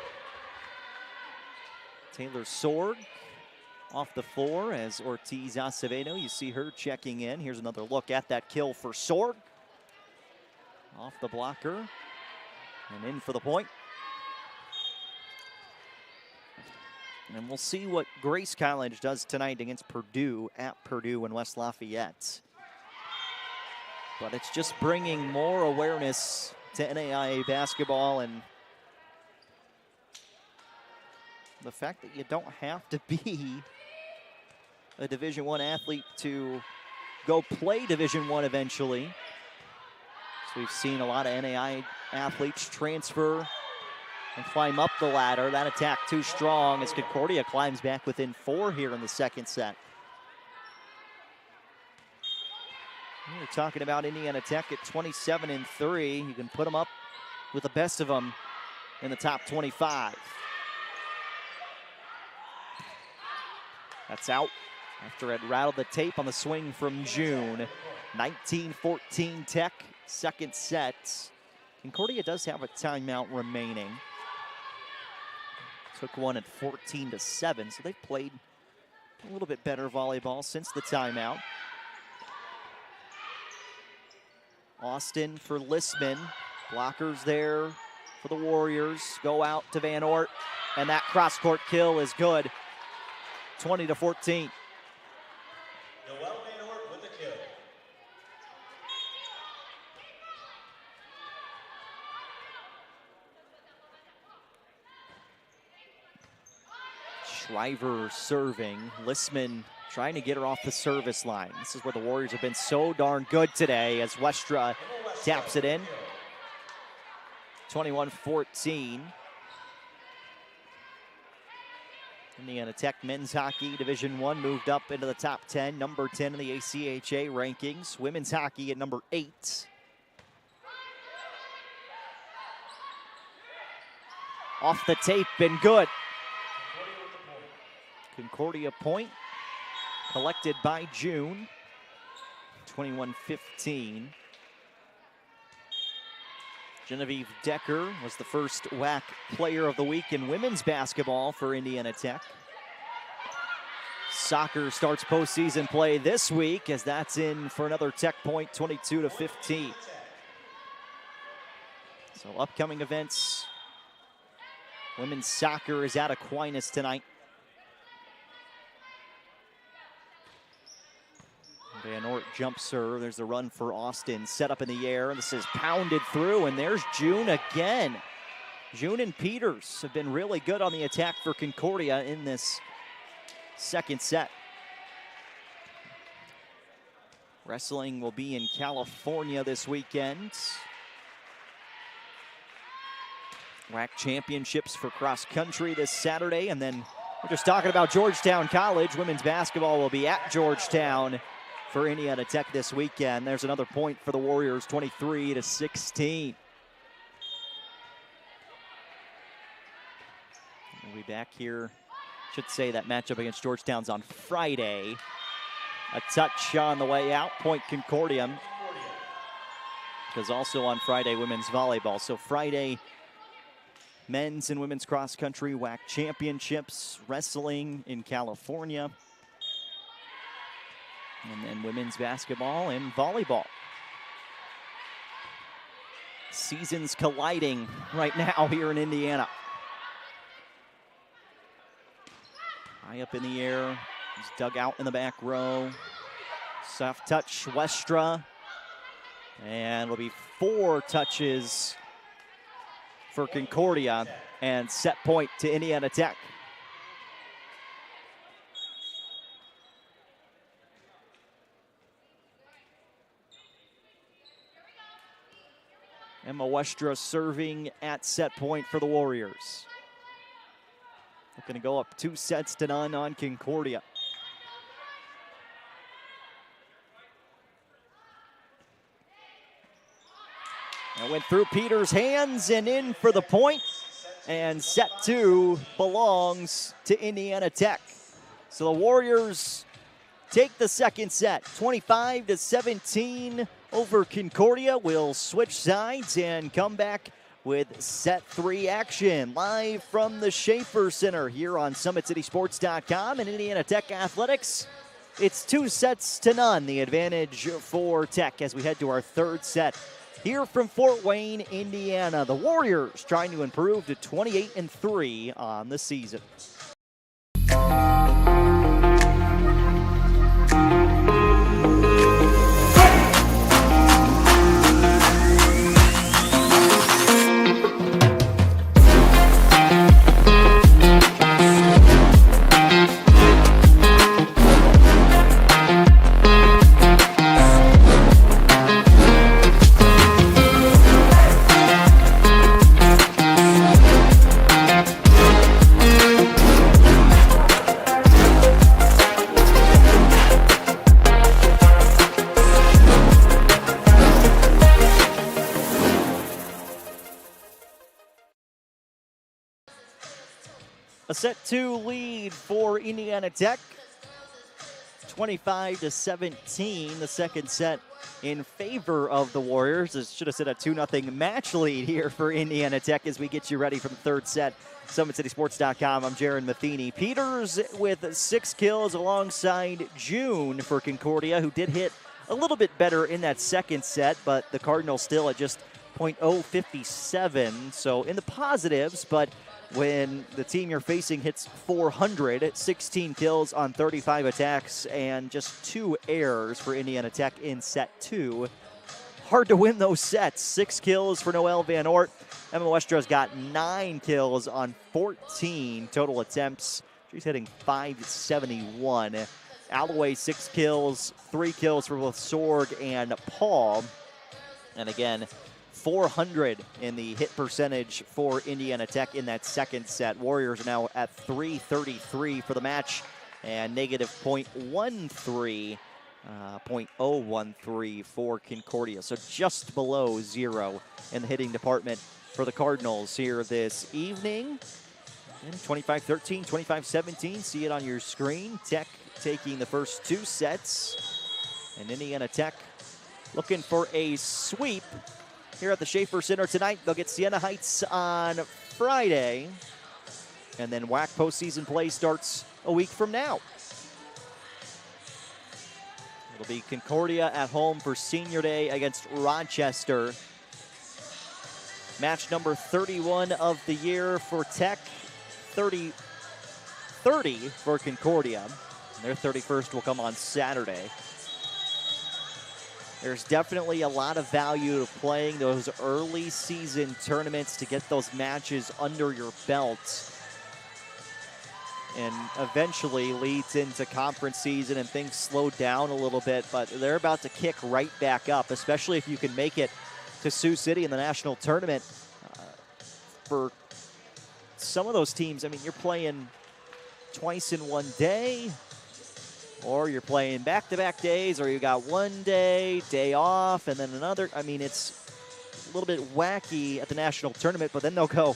Taylor Sorg off the floor as Ortiz Acevedo, you see her checking in. Here's another look at that kill for Sorg. Off the blocker and in for the point. And we'll see what Grace College does tonight against Purdue at Purdue in West Lafayette. But it's just bringing more awareness to NAIA basketball and the fact that you don't have to be a Division I athlete to go play Division I eventually. So we've seen a lot of NAIA athletes transfer and climb up the ladder. That attack too strong as Concordia climbs back within 4 here in the second set. We're talking about Indiana Tech at 27-3. You can put them up with the best of them in the top 25. That's out after it rattled the tape on the swing from June. 19-14 Tech, second set. Concordia does have a timeout remaining. Took one at 14-7, so they've played a little bit better volleyball since the timeout. Austin for Lissman. Blockers there for the Warriors. Go out to Van Ort, and that cross-court kill is good. 20-14. Noel Van Ort with the kill. Shriver serving. Lissman trying to get her off the service line. This is where the Warriors have been so darn good today as Westra taps it in. 21-14. Indiana Tech men's hockey Division I moved up into the top 10, number 10 in the ACHA rankings. Women's hockey at number 8. Off the tape and good. Concordia point collected by June. 21-15. Genevieve Decker was the first WAC player of the week in women's basketball for Indiana Tech. Soccer starts postseason play this week as that's in for another Tech point, 22-15. So upcoming events. Women's soccer is at Aquinas tonight. Van Ort jump serve. There's the run for Austin. Set up in the air. This is pounded through, and there's June again. June and Peters have been really good on the attack for Concordia in this second set. Wrestling will be in California this weekend. WAC championships for cross country this Saturday, and then we're just talking about Georgetown College. Women's basketball will be at Georgetown for Indiana Tech this weekend. There's another point for the Warriors, 23-16. We'll be back here. Should say that matchup against Georgetown's on Friday. A touch on the way out, point Concordia. Because also on Friday, women's volleyball. So Friday, men's and women's cross country WAC championships, wrestling in California. And then women's basketball and volleyball. Seasons colliding right now here in Indiana. High up in the air. He's dug out in the back row. Soft touch, Westra. And it'll be 4 touches for Concordia and set point to Indiana Tech. Emma Westra serving at set point for the Warriors. Looking to go up 2-0 on Concordia. That went through Peters' hands and in for the point. And set 2 belongs to Indiana Tech. So the Warriors take the second set, 25-17 over Concordia. We'll switch sides and come back with set 3 action. Live from the Schaefer Center here on SummitCitySports.com and Indiana Tech Athletics. It's 2-0, the advantage for Tech as we head to our third set. Here from Fort Wayne, Indiana, the Warriors trying to improve to 28-3 on the season. A set 2 lead for Indiana Tech, 25-17, the second set in favor of the Warriors. It should have said a 2-0 match lead here for Indiana Tech as we get you ready for the third set. SummitCitySports.com, I'm Jaron Matheny. Peters with 6 kills alongside June for Concordia, who did hit a little bit better in that second set, but the Cardinals still at just .057, so in the positives, but when the team you're facing hits 400, 16 kills on 35 attacks, and just 2 errors for Indiana Tech in set 2. Hard to win those sets. 6 kills for Noelle Van Oort. Emma Westra's got 9 kills on 14 total attempts. She's hitting .571. Alloway 6 kills, 3 kills for both Sorg and Paul. And again, 400 in the hit percentage for Indiana Tech in that second set. Warriors are now at .333 for the match and negative .013 for Concordia. So just below 0 in the hitting department for the Cardinals here this evening. And 25-13, 25-17, see it on your screen. Tech taking the first 2 sets. And Indiana Tech looking for a sweep here at the Schaefer Center tonight. They'll get Siena Heights on Friday. And then WAC postseason play starts a week from now. It'll be Concordia at home for Senior Day against Rochester. Match number 31 of the year for Tech. 30 for Concordia. And their 31st will come on Saturday. There's definitely a lot of value to playing those early season tournaments to get those matches under your belt. And eventually leads into conference season and things slow down a little bit, but they're about to kick right back up, especially if you can make it to Sioux City in the national tournament. For some of those teams, I mean, you're playing twice in one day, or you're playing back-to-back days, or you got one day off, and then another. I mean, it's a little bit wacky at the national tournament, but then they'll go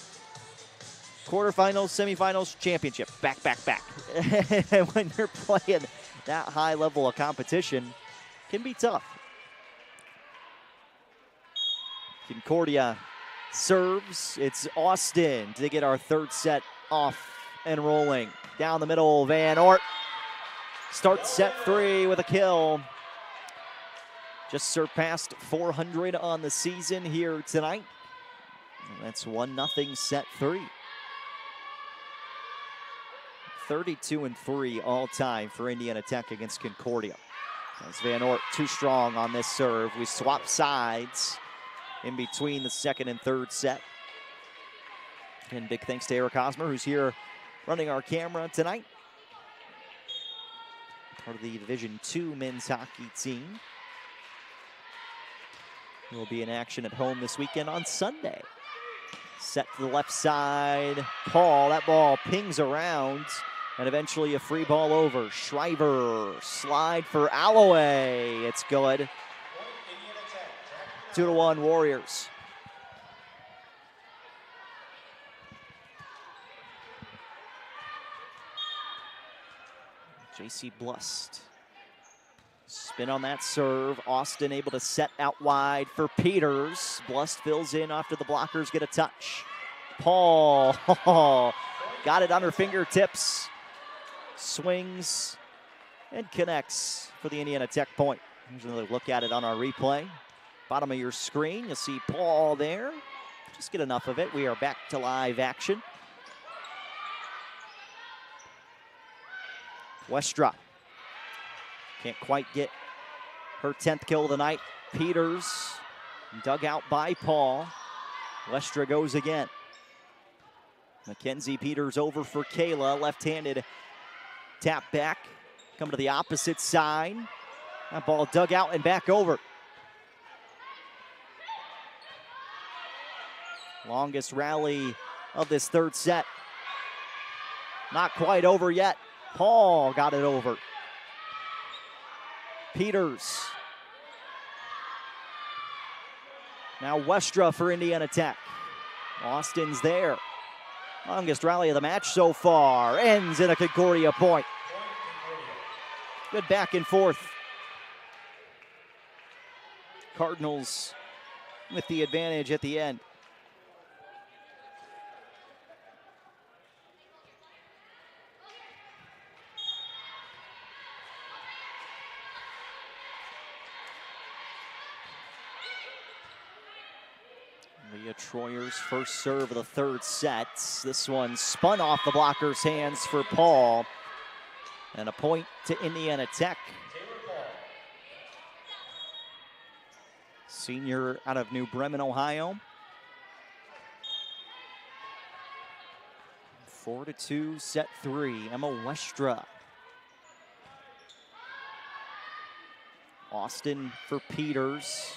quarterfinals, semifinals, championship, back. And when you're playing that high level of competition, it can be tough. Concordia serves. It's Austin to get our third set off and rolling. Down the middle, Van Oort starts set 3 with a kill. Just surpassed 400 on the season here tonight. And that's 1-0 set 3. 32-3 all time for Indiana Tech against Concordia. As Van Oort too strong on this serve. We swap sides in between the second and third set. And big thanks to Eric Hosmer, who's here running our camera tonight. Part of the Division II men's hockey team. will be in action at home this weekend on Sunday. Set to the left side. Paul, that ball pings around, and eventually a free ball over. Shriver, slide for Alloway. It's good. 2-1 Warriors. J.C. Blust. Spin on that serve. Austin able to set out wide for Peters. Blust fills in after the blockers get a touch. Paul got it on her fingertips. Swings and connects for the Indiana Tech point. Here's another look at it on our replay. Bottom of your screen, you'll see Paul there. Just get enough of it. We are back to live action. Westra can't quite get her 10th kill of the night. Peters dug out by Paul. Westra goes again. Mackenzie Peters over for Kayla. Left-handed tap back. Come to the opposite side. That ball dug out and back over. Longest rally of this third set. Not quite over yet. Paul got it over. Peters. Now Westra for Indiana Tech. Austin's there. Longest rally of the match so far. Ends in a Concordia point. Good back and forth. Cardinals with the advantage at the end. Leah Troyer's first serve of the third set. This one spun off the blocker's hands for Paul. And a point to Indiana Tech. Senior out of New Bremen, Ohio. 4-2, set 3. Emma Westra. Austin for Peters.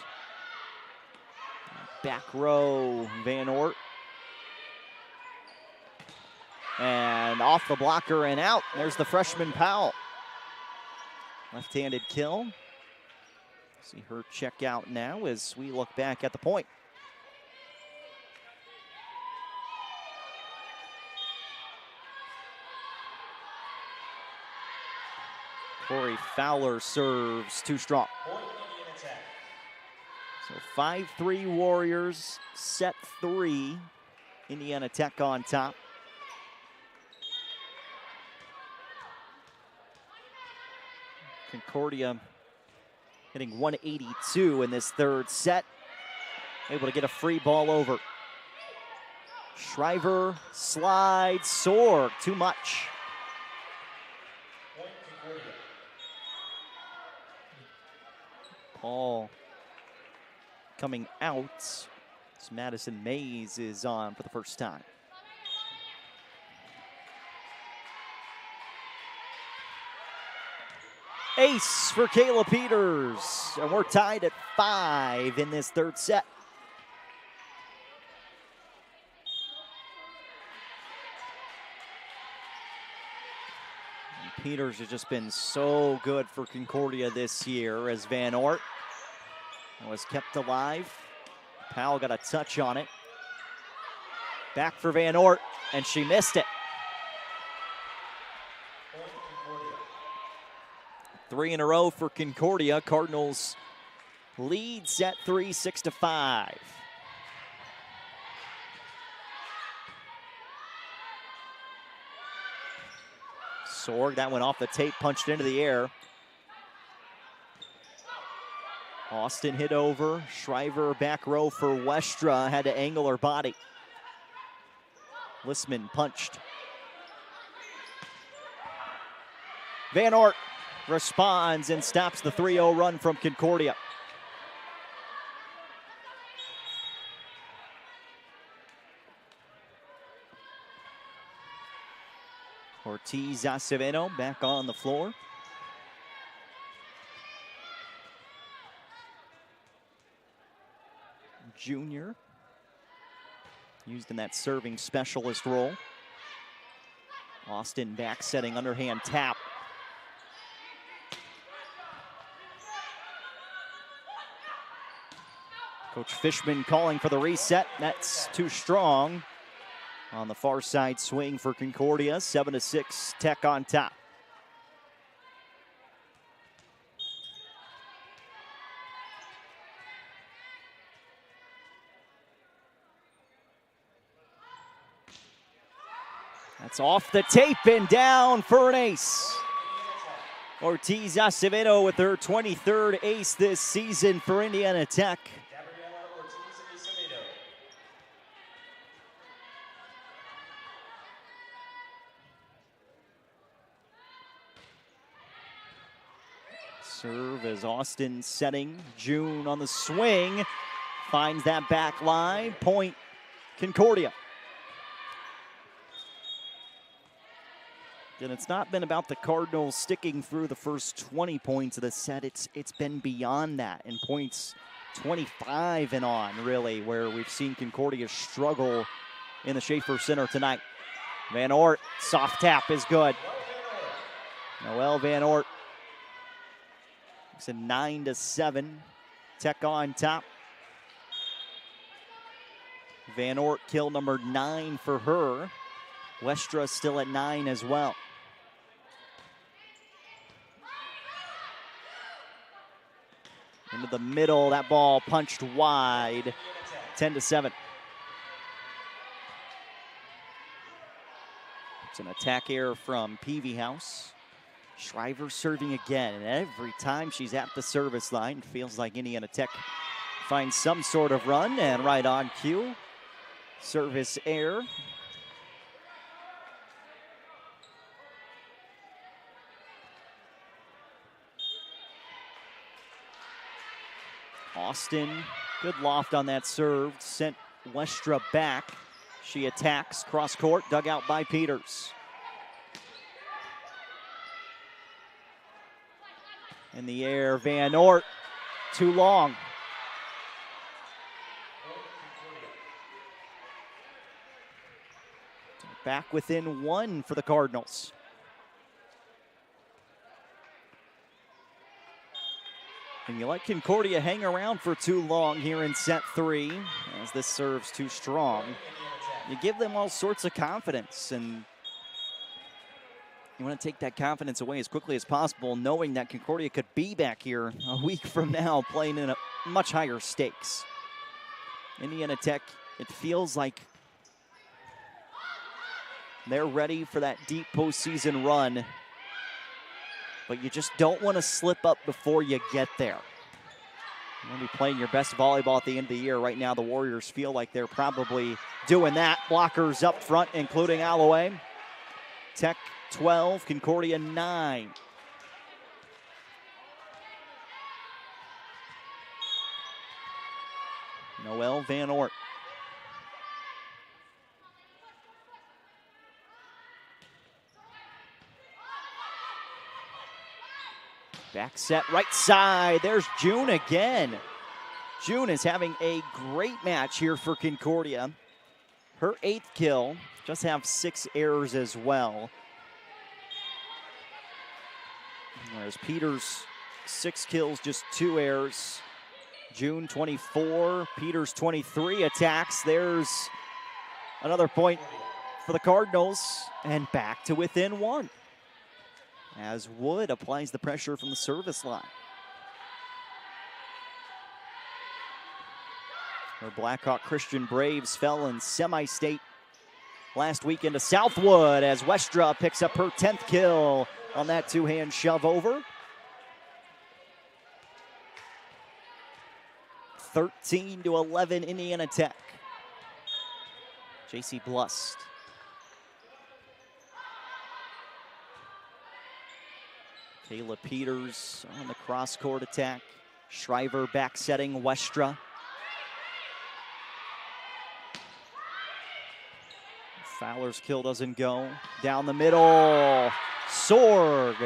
Back row, Van Oort. And off the blocker and out. There's the freshman Powell. Left-handed kill. See her check out now as we look back at the point. Corey Fowler serves too strong. So 5-3 Warriors, set 3. Indiana Tech on top. Concordia hitting 182 in this third set. Able to get a free ball over. Shriver slides, Sorg, too much. Paul coming out as Madison Mays is on for the first time. Ace for Kayla Peters, and we're tied at 5 in this third set. And Peters has just been so good for Concordia this year as Van Oort was kept alive. Powell got a touch on it. Back for Van Oort, and she missed it. 3 in a row for Concordia. Cardinals lead set 3, 6-5. Sorg, that went off the tape, punched into the air. Austin hit over. Shriver back row for Westra, had to angle her body. Lissman punched. Van Oort responds and stops the 3-0 run from Concordia. Ortiz Acevedo back on the floor. junior. Used in that serving specialist role. Austin back setting underhand tap. Coach Fishman calling for the reset. That's too strong. On the far side swing for Concordia. 7-6 Tech on top. That's off the tape and down for an ace. Ortiz Acevedo with her 23rd ace this season for Indiana Tech. Serve as Austin setting. June on the swing. Finds that back line. Point Concordia. And it's not been about the Cardinals sticking through the first 20 points of the set. It's been beyond that in points 25 and on, really, where we've seen Concordia struggle in the Schaefer Center tonight. Van Ort, soft tap is good. Noel Van Ort. It's a 9-7. Tech on top. Van Ort kill number 9 for her. Westra still at 9 as well. Into the middle, that ball punched wide. 10-7. It's an attack error from Peavy House. Shriver serving again, and every time she's at the service line, it feels like Indiana Tech finds some sort of run, and right on cue. Service error. Austin, good loft on that serve, sent Westra back. She attacks, cross court, dug out by Peters. In the air, Van Ort, too long. Back within 1 for the Cardinals. And you let Concordia hang around for too long here in set 3, as this serves too strong. You give them all sorts of confidence, and you want to take that confidence away as quickly as possible, knowing that Concordia could be back here a week from now playing in a much higher stakes. Indiana Tech, it feels like they're ready for that deep postseason run, but you just don't want to slip up before you get there. You're going to be playing your best volleyball at the end of the year. Right now, the Warriors feel like they're probably doing that. Blockers up front, including Alloway. Tech 12, Concordia 9. Noel Van Ort. Back set, right side. There's June again. June is having a great match here for Concordia. Her 8th kill, just have 6 errors as well. There's Peters, 6 kills, just 2 errors. June 24, Peters 23 attacks. There's another point for the Cardinals, and back to within 1. As Wood applies the pressure from the service line. Her Blackhawk Christian Braves fell in semi-state last weekend to Southwood as Westra picks up her 10th kill on that 2-hand shove over. 13-11 Indiana Tech. JC Blust. Kayla Peters on the cross-court attack. Shriver back setting Westra. Fowler's kill doesn't go. Down the middle. Sorg.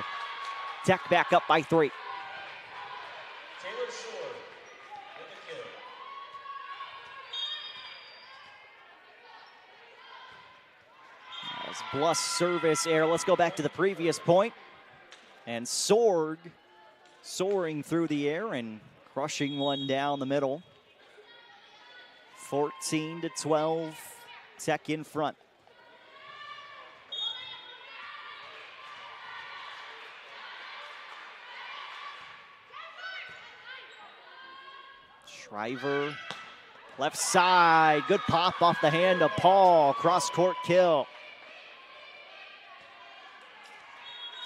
Tech back up by 3. Taylor Sorg with the kill. As Bluss service air. Let's go back to the previous point. And Sorg soaring through the air and crushing one down the middle. 14-12, Tech in front. Shriver, left side, good pop off the hand of Paul, cross-court kill.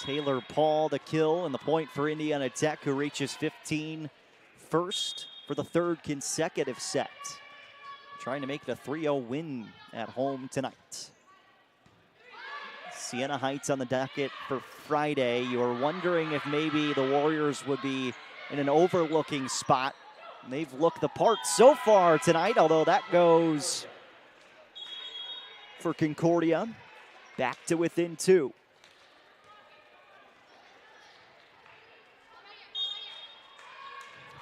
Taylor Paul the kill and the point for Indiana Tech, who reaches 15 first for the third consecutive set. Trying to make it a 3-0 win at home tonight. Siena Heights on the docket for Friday. You were wondering if maybe the Warriors would be in an overlooking spot. They've looked the part so far tonight, although that goes for Concordia. Back to within 2.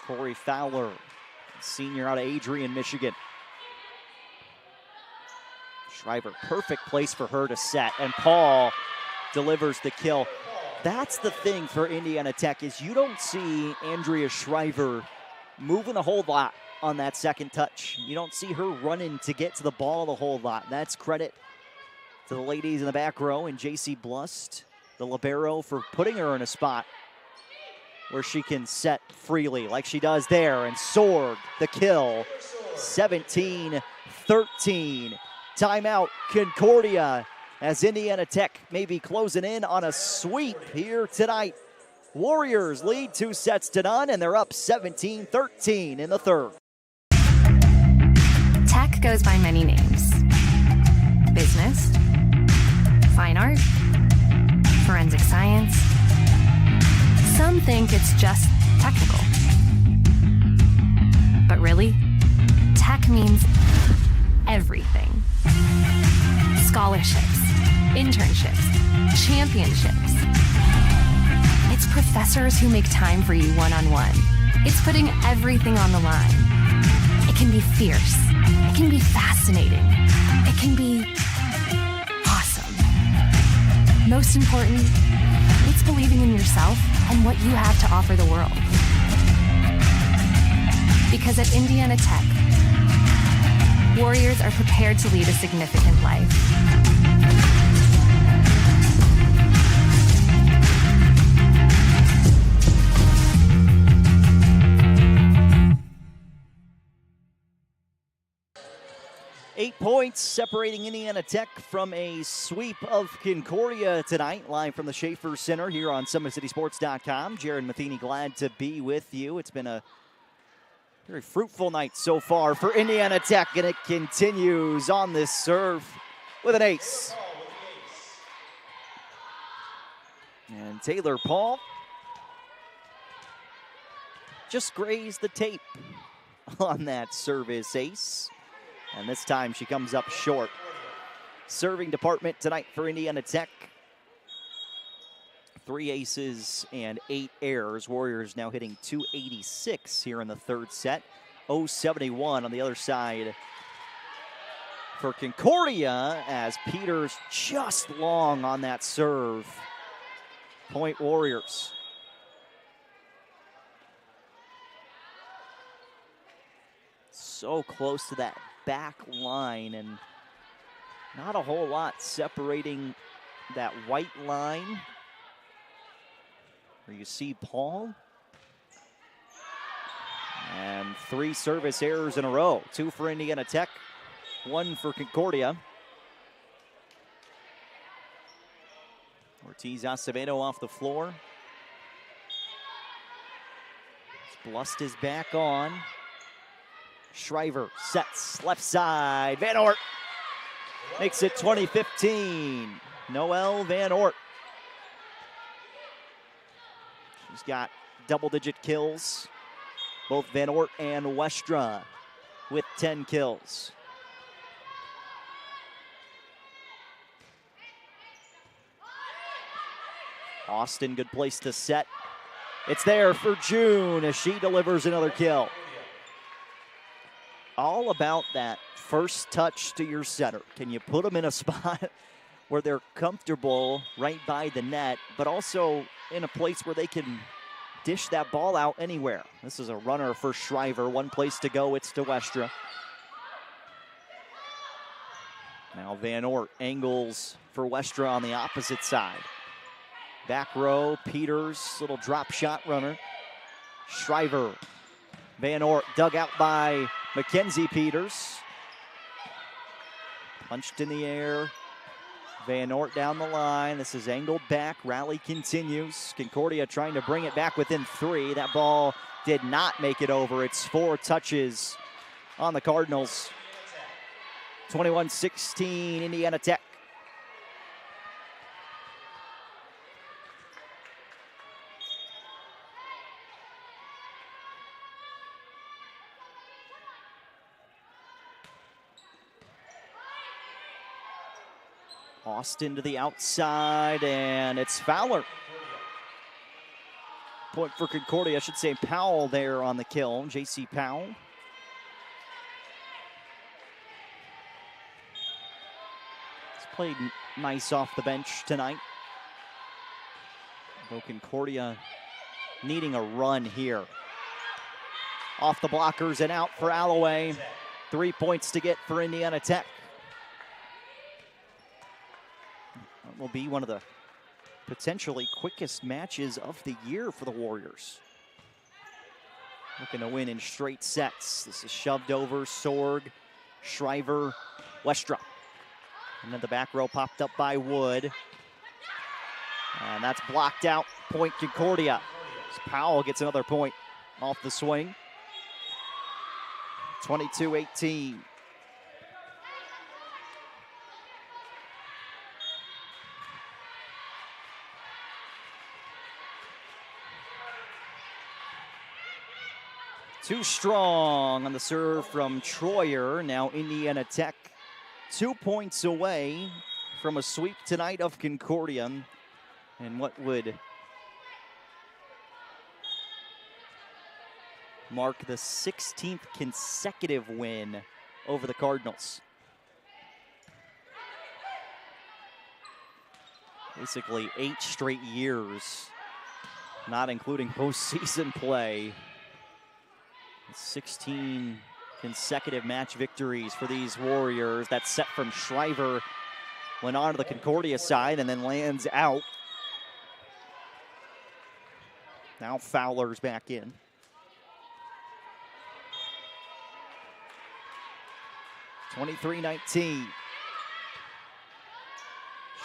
Corey Fowler, senior out of Adrian, Michigan. Shriver, perfect place for her to set, and Paul delivers the kill. That's the thing for Indiana Tech, is you don't see Andrea Shriver moving a whole lot on that second touch. You don't see her running to get to the ball a whole lot. That's credit to the ladies in the back row and J.C. Blust, the libero, for putting her in a spot where she can set freely like she does there. And Sorg, the kill, 17-13. Timeout, Concordia, as Indiana Tech may be closing in on a sweep here tonight. Warriors lead 2-0, and they're up 17-13 in the third. Tech goes by many names. Business, fine art, forensic science. Some think it's just technical. But really, tech means everything. Scholarships, internships, championships. It's professors who make time for you one-on-one. It's putting everything on the line. It can be fierce. It can be fascinating. It can be awesome. Most important, it's believing in yourself and what you have to offer the world. Because at Indiana Tech, Warriors are prepared to lead a significant life. Eight points separating Indiana Tech from a sweep of Concordia tonight. Live from the Schaefer Center here on SummitCitySports.com. Jared Matheny, glad to be with you. It's been a very fruitful night so far for Indiana Tech, and it continues on this serve with an ace. And Taylor Paul just grazed the tape on that service ace. And this time she comes up short. Serving department tonight for Indiana Tech. 3 aces and 8 errors. Warriors now hitting .286 here in the third set. .071 on the other side for Concordia, as Peters just long on that serve. Point Warriors. So close to that back line, and not a whole lot separating that white line where you see Paul. And 3 service errors in a row. 2 for Indiana Tech, 1 for Concordia. Ortiz Acevedo off the floor. Blust is back on. Shriver sets left side. Van Oort makes it 20-15. Noelle Van Oort. She's got double-digit kills. Both Van Oort and Westra with 10 kills. Austin, good place to set. It's there for June as she delivers another kill. All about that first touch to your setter. Can you put them in a spot where they're comfortable right by the net, but also in a place where they can dish that ball out anywhere. This is a runner for Shriver. One place to go, it's to Westra. Now Van Ort angles for Westra on the opposite side. Back row, Peters, little drop shot runner. Shriver, Van Ort dug out by Mackenzie Peters. Punched in the air. Van Ort down the line. This is angled back. Rally continues. Concordia trying to bring it back within 3. That ball did not make it over. It's 4 touches on the Cardinals. 21-16, Indiana Tech. Austin to the outside, and it's Fowler. Point for Concordia, I should say Powell there on the kill, J.C. Powell. He's played nice off the bench tonight. Though Concordia needing a run here. Off the blockers and out for Alloway. 3 points to get for Indiana Tech. Will be one of the potentially quickest matches of the year for the Warriors. Looking to win in straight sets. This is shoved over, Sorg, Shriver, Westra. And then the back row popped up by Wood. And that's blocked out, point Concordia. As Powell gets another point off the swing. 22-18. Too strong on the serve from Troyer. Now Indiana Tech 2 points away from a sweep tonight of Concordia. And what would mark the 16th consecutive win over the Cardinals. Basically 8 straight years, not including postseason play. 16 consecutive match victories for these Warriors. That set from Shriver went on to the Concordia side and then lands out. Now Fowler's back in. (23-19).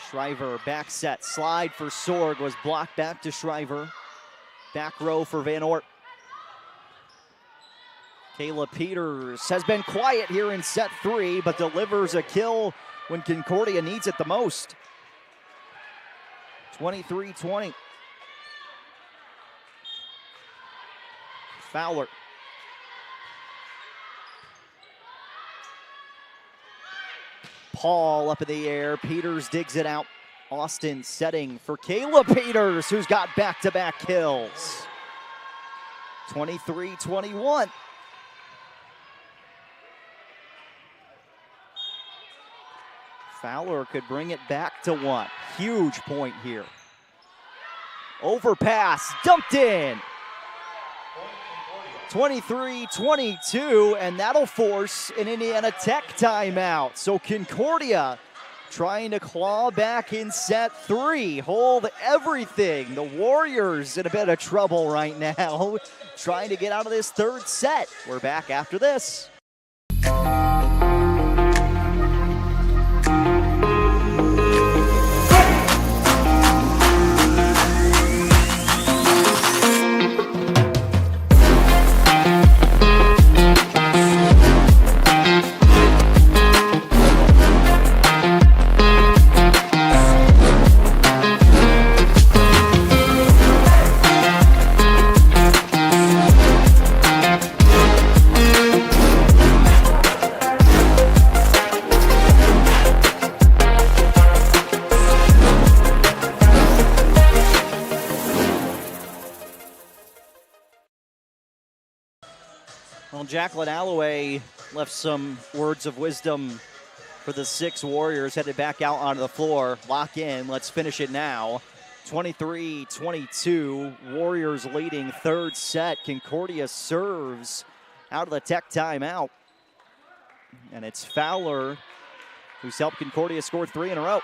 Shriver back set, slide for Sorg was blocked back to Shriver. Back row for Van Ort. Kayla Peters has been quiet here in set 3, but delivers a kill when Concordia needs it the most. 23-20. Fowler. Paul up in the air. Peters digs it out. Austin setting for Kayla Peters, who's got back-to-back kills. 23-21. Fowler could bring it back to 1. Huge point here. Overpass, dumped in. 23-22, and that'll force an Indiana Tech timeout. So Concordia trying to claw back in set 3, hold everything. The Warriors in a bit of trouble right now, trying to get out of this third set. We're back after this. Well, Jacqueline Alloway left some words of wisdom for the 6 Warriors, headed back out onto the floor. Lock in. Let's finish it now. 23-22. Warriors leading third set. Concordia serves out of the Tech timeout. And it's Fowler who's helped Concordia score 3 in a row.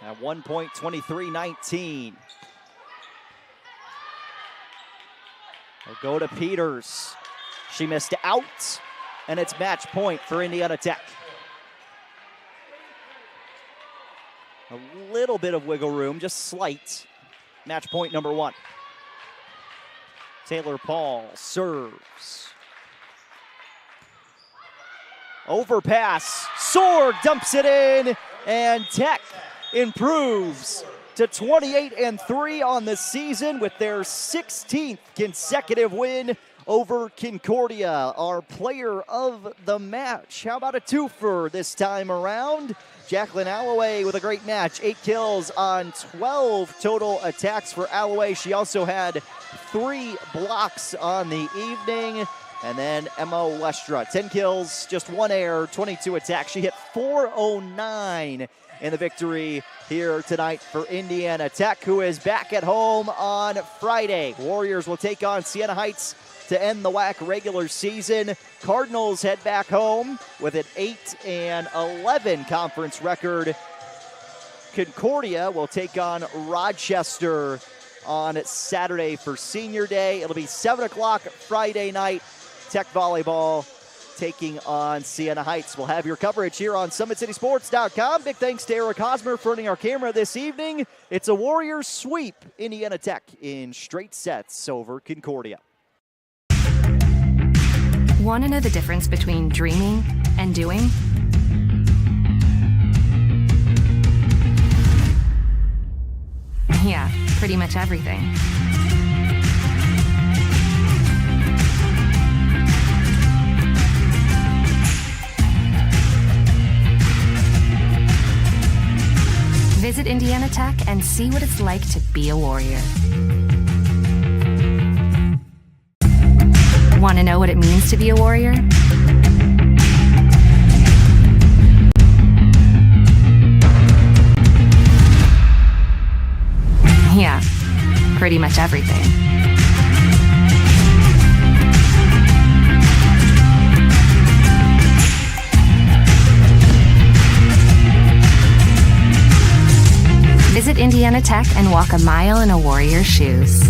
At 1 point, 23-19. They'll go to Peters. She missed out, and it's match point for Indiana Tech. A little bit of wiggle room, just slight. Match point number 1. Taylor Paul serves. Overpass. Sorg dumps it in, and Tech improves to 28-3 on the season with their 16th consecutive win over Concordia. Our player of the match. How about a twofer this time around? Jacqueline Alloway with a great match. 8 kills on 12 total attacks for Alloway. She also had 3 blocks on the evening. And then Emma Westra, 10 kills, just 1 error, 22 attacks. She hit .409 in the victory here tonight for Indiana Tech, who is back at home on Friday. Warriors will take on Siena Heights to end the WAC regular season. Cardinals head back home with an 8-11 conference record. Concordia will take on Rochester on Saturday for Senior Day. It'll be 7 o'clock Friday night. Tech Volleyball taking on Siena Heights. We'll have your coverage here on SummitCitySports.com. Big thanks to Eric Hosmer for running our camera this evening. It's a Warriors sweep. Indiana Tech in straight sets over Concordia. Want to know the difference between dreaming and doing? Yeah, pretty much everything. Visit Indiana Tech and see what it's like to be a Warrior. Want to know what it means to be a Warrior? Yeah, pretty much everything. Visit Indiana Tech and walk a mile in a Warrior's shoes.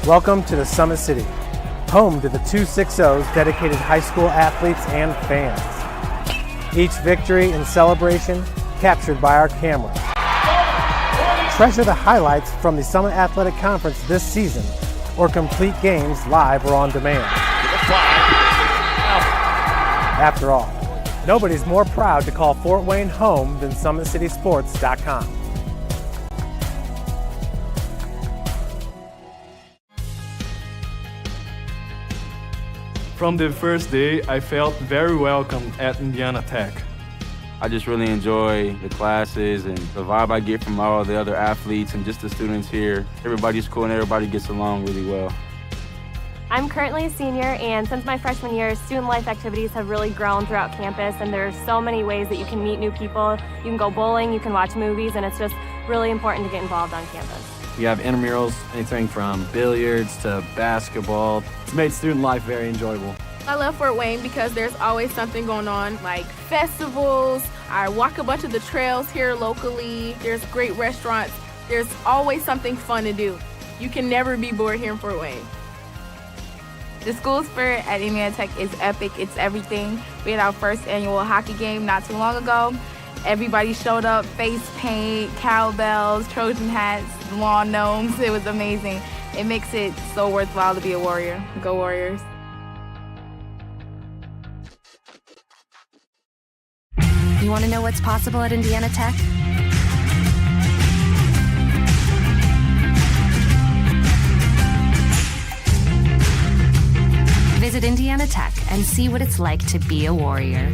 Welcome to the Summit City, home to the 260's dedicated high school athletes and fans. Each victory and celebration captured by our cameras. Treasure the highlights from the Summit Athletic Conference this season, or complete games live or on demand. After all, nobody's more proud to call Fort Wayne home than SummitCitySports.com. From the first day, I felt very welcome at Indiana Tech. I just really enjoy the classes and the vibe I get from all the other athletes and just the students here. Everybody's cool and everybody gets along really well. I'm currently a senior, and since my freshman year, student life activities have really grown throughout campus, and there's so many ways that you can meet new people. You can go bowling, you can watch movies, and it's just really important to get involved on campus. We have intramurals, anything from billiards to basketball. It's made student life very enjoyable. I love Fort Wayne because there's always something going on, like festivals. I walk a bunch of the trails here locally. There's great restaurants. There's always something fun to do. You can never be bored here in Fort Wayne. The school spirit at Indiana Tech is epic. It's everything. We had our first annual hockey game not too long ago. Everybody showed up, face paint, cowbells, Trojan hats, lawn gnomes. It was amazing. It makes it so worthwhile to be a Warrior. Go Warriors. You want to know what's possible at Indiana Tech? Visit Indiana Tech and see what it's like to be a Warrior.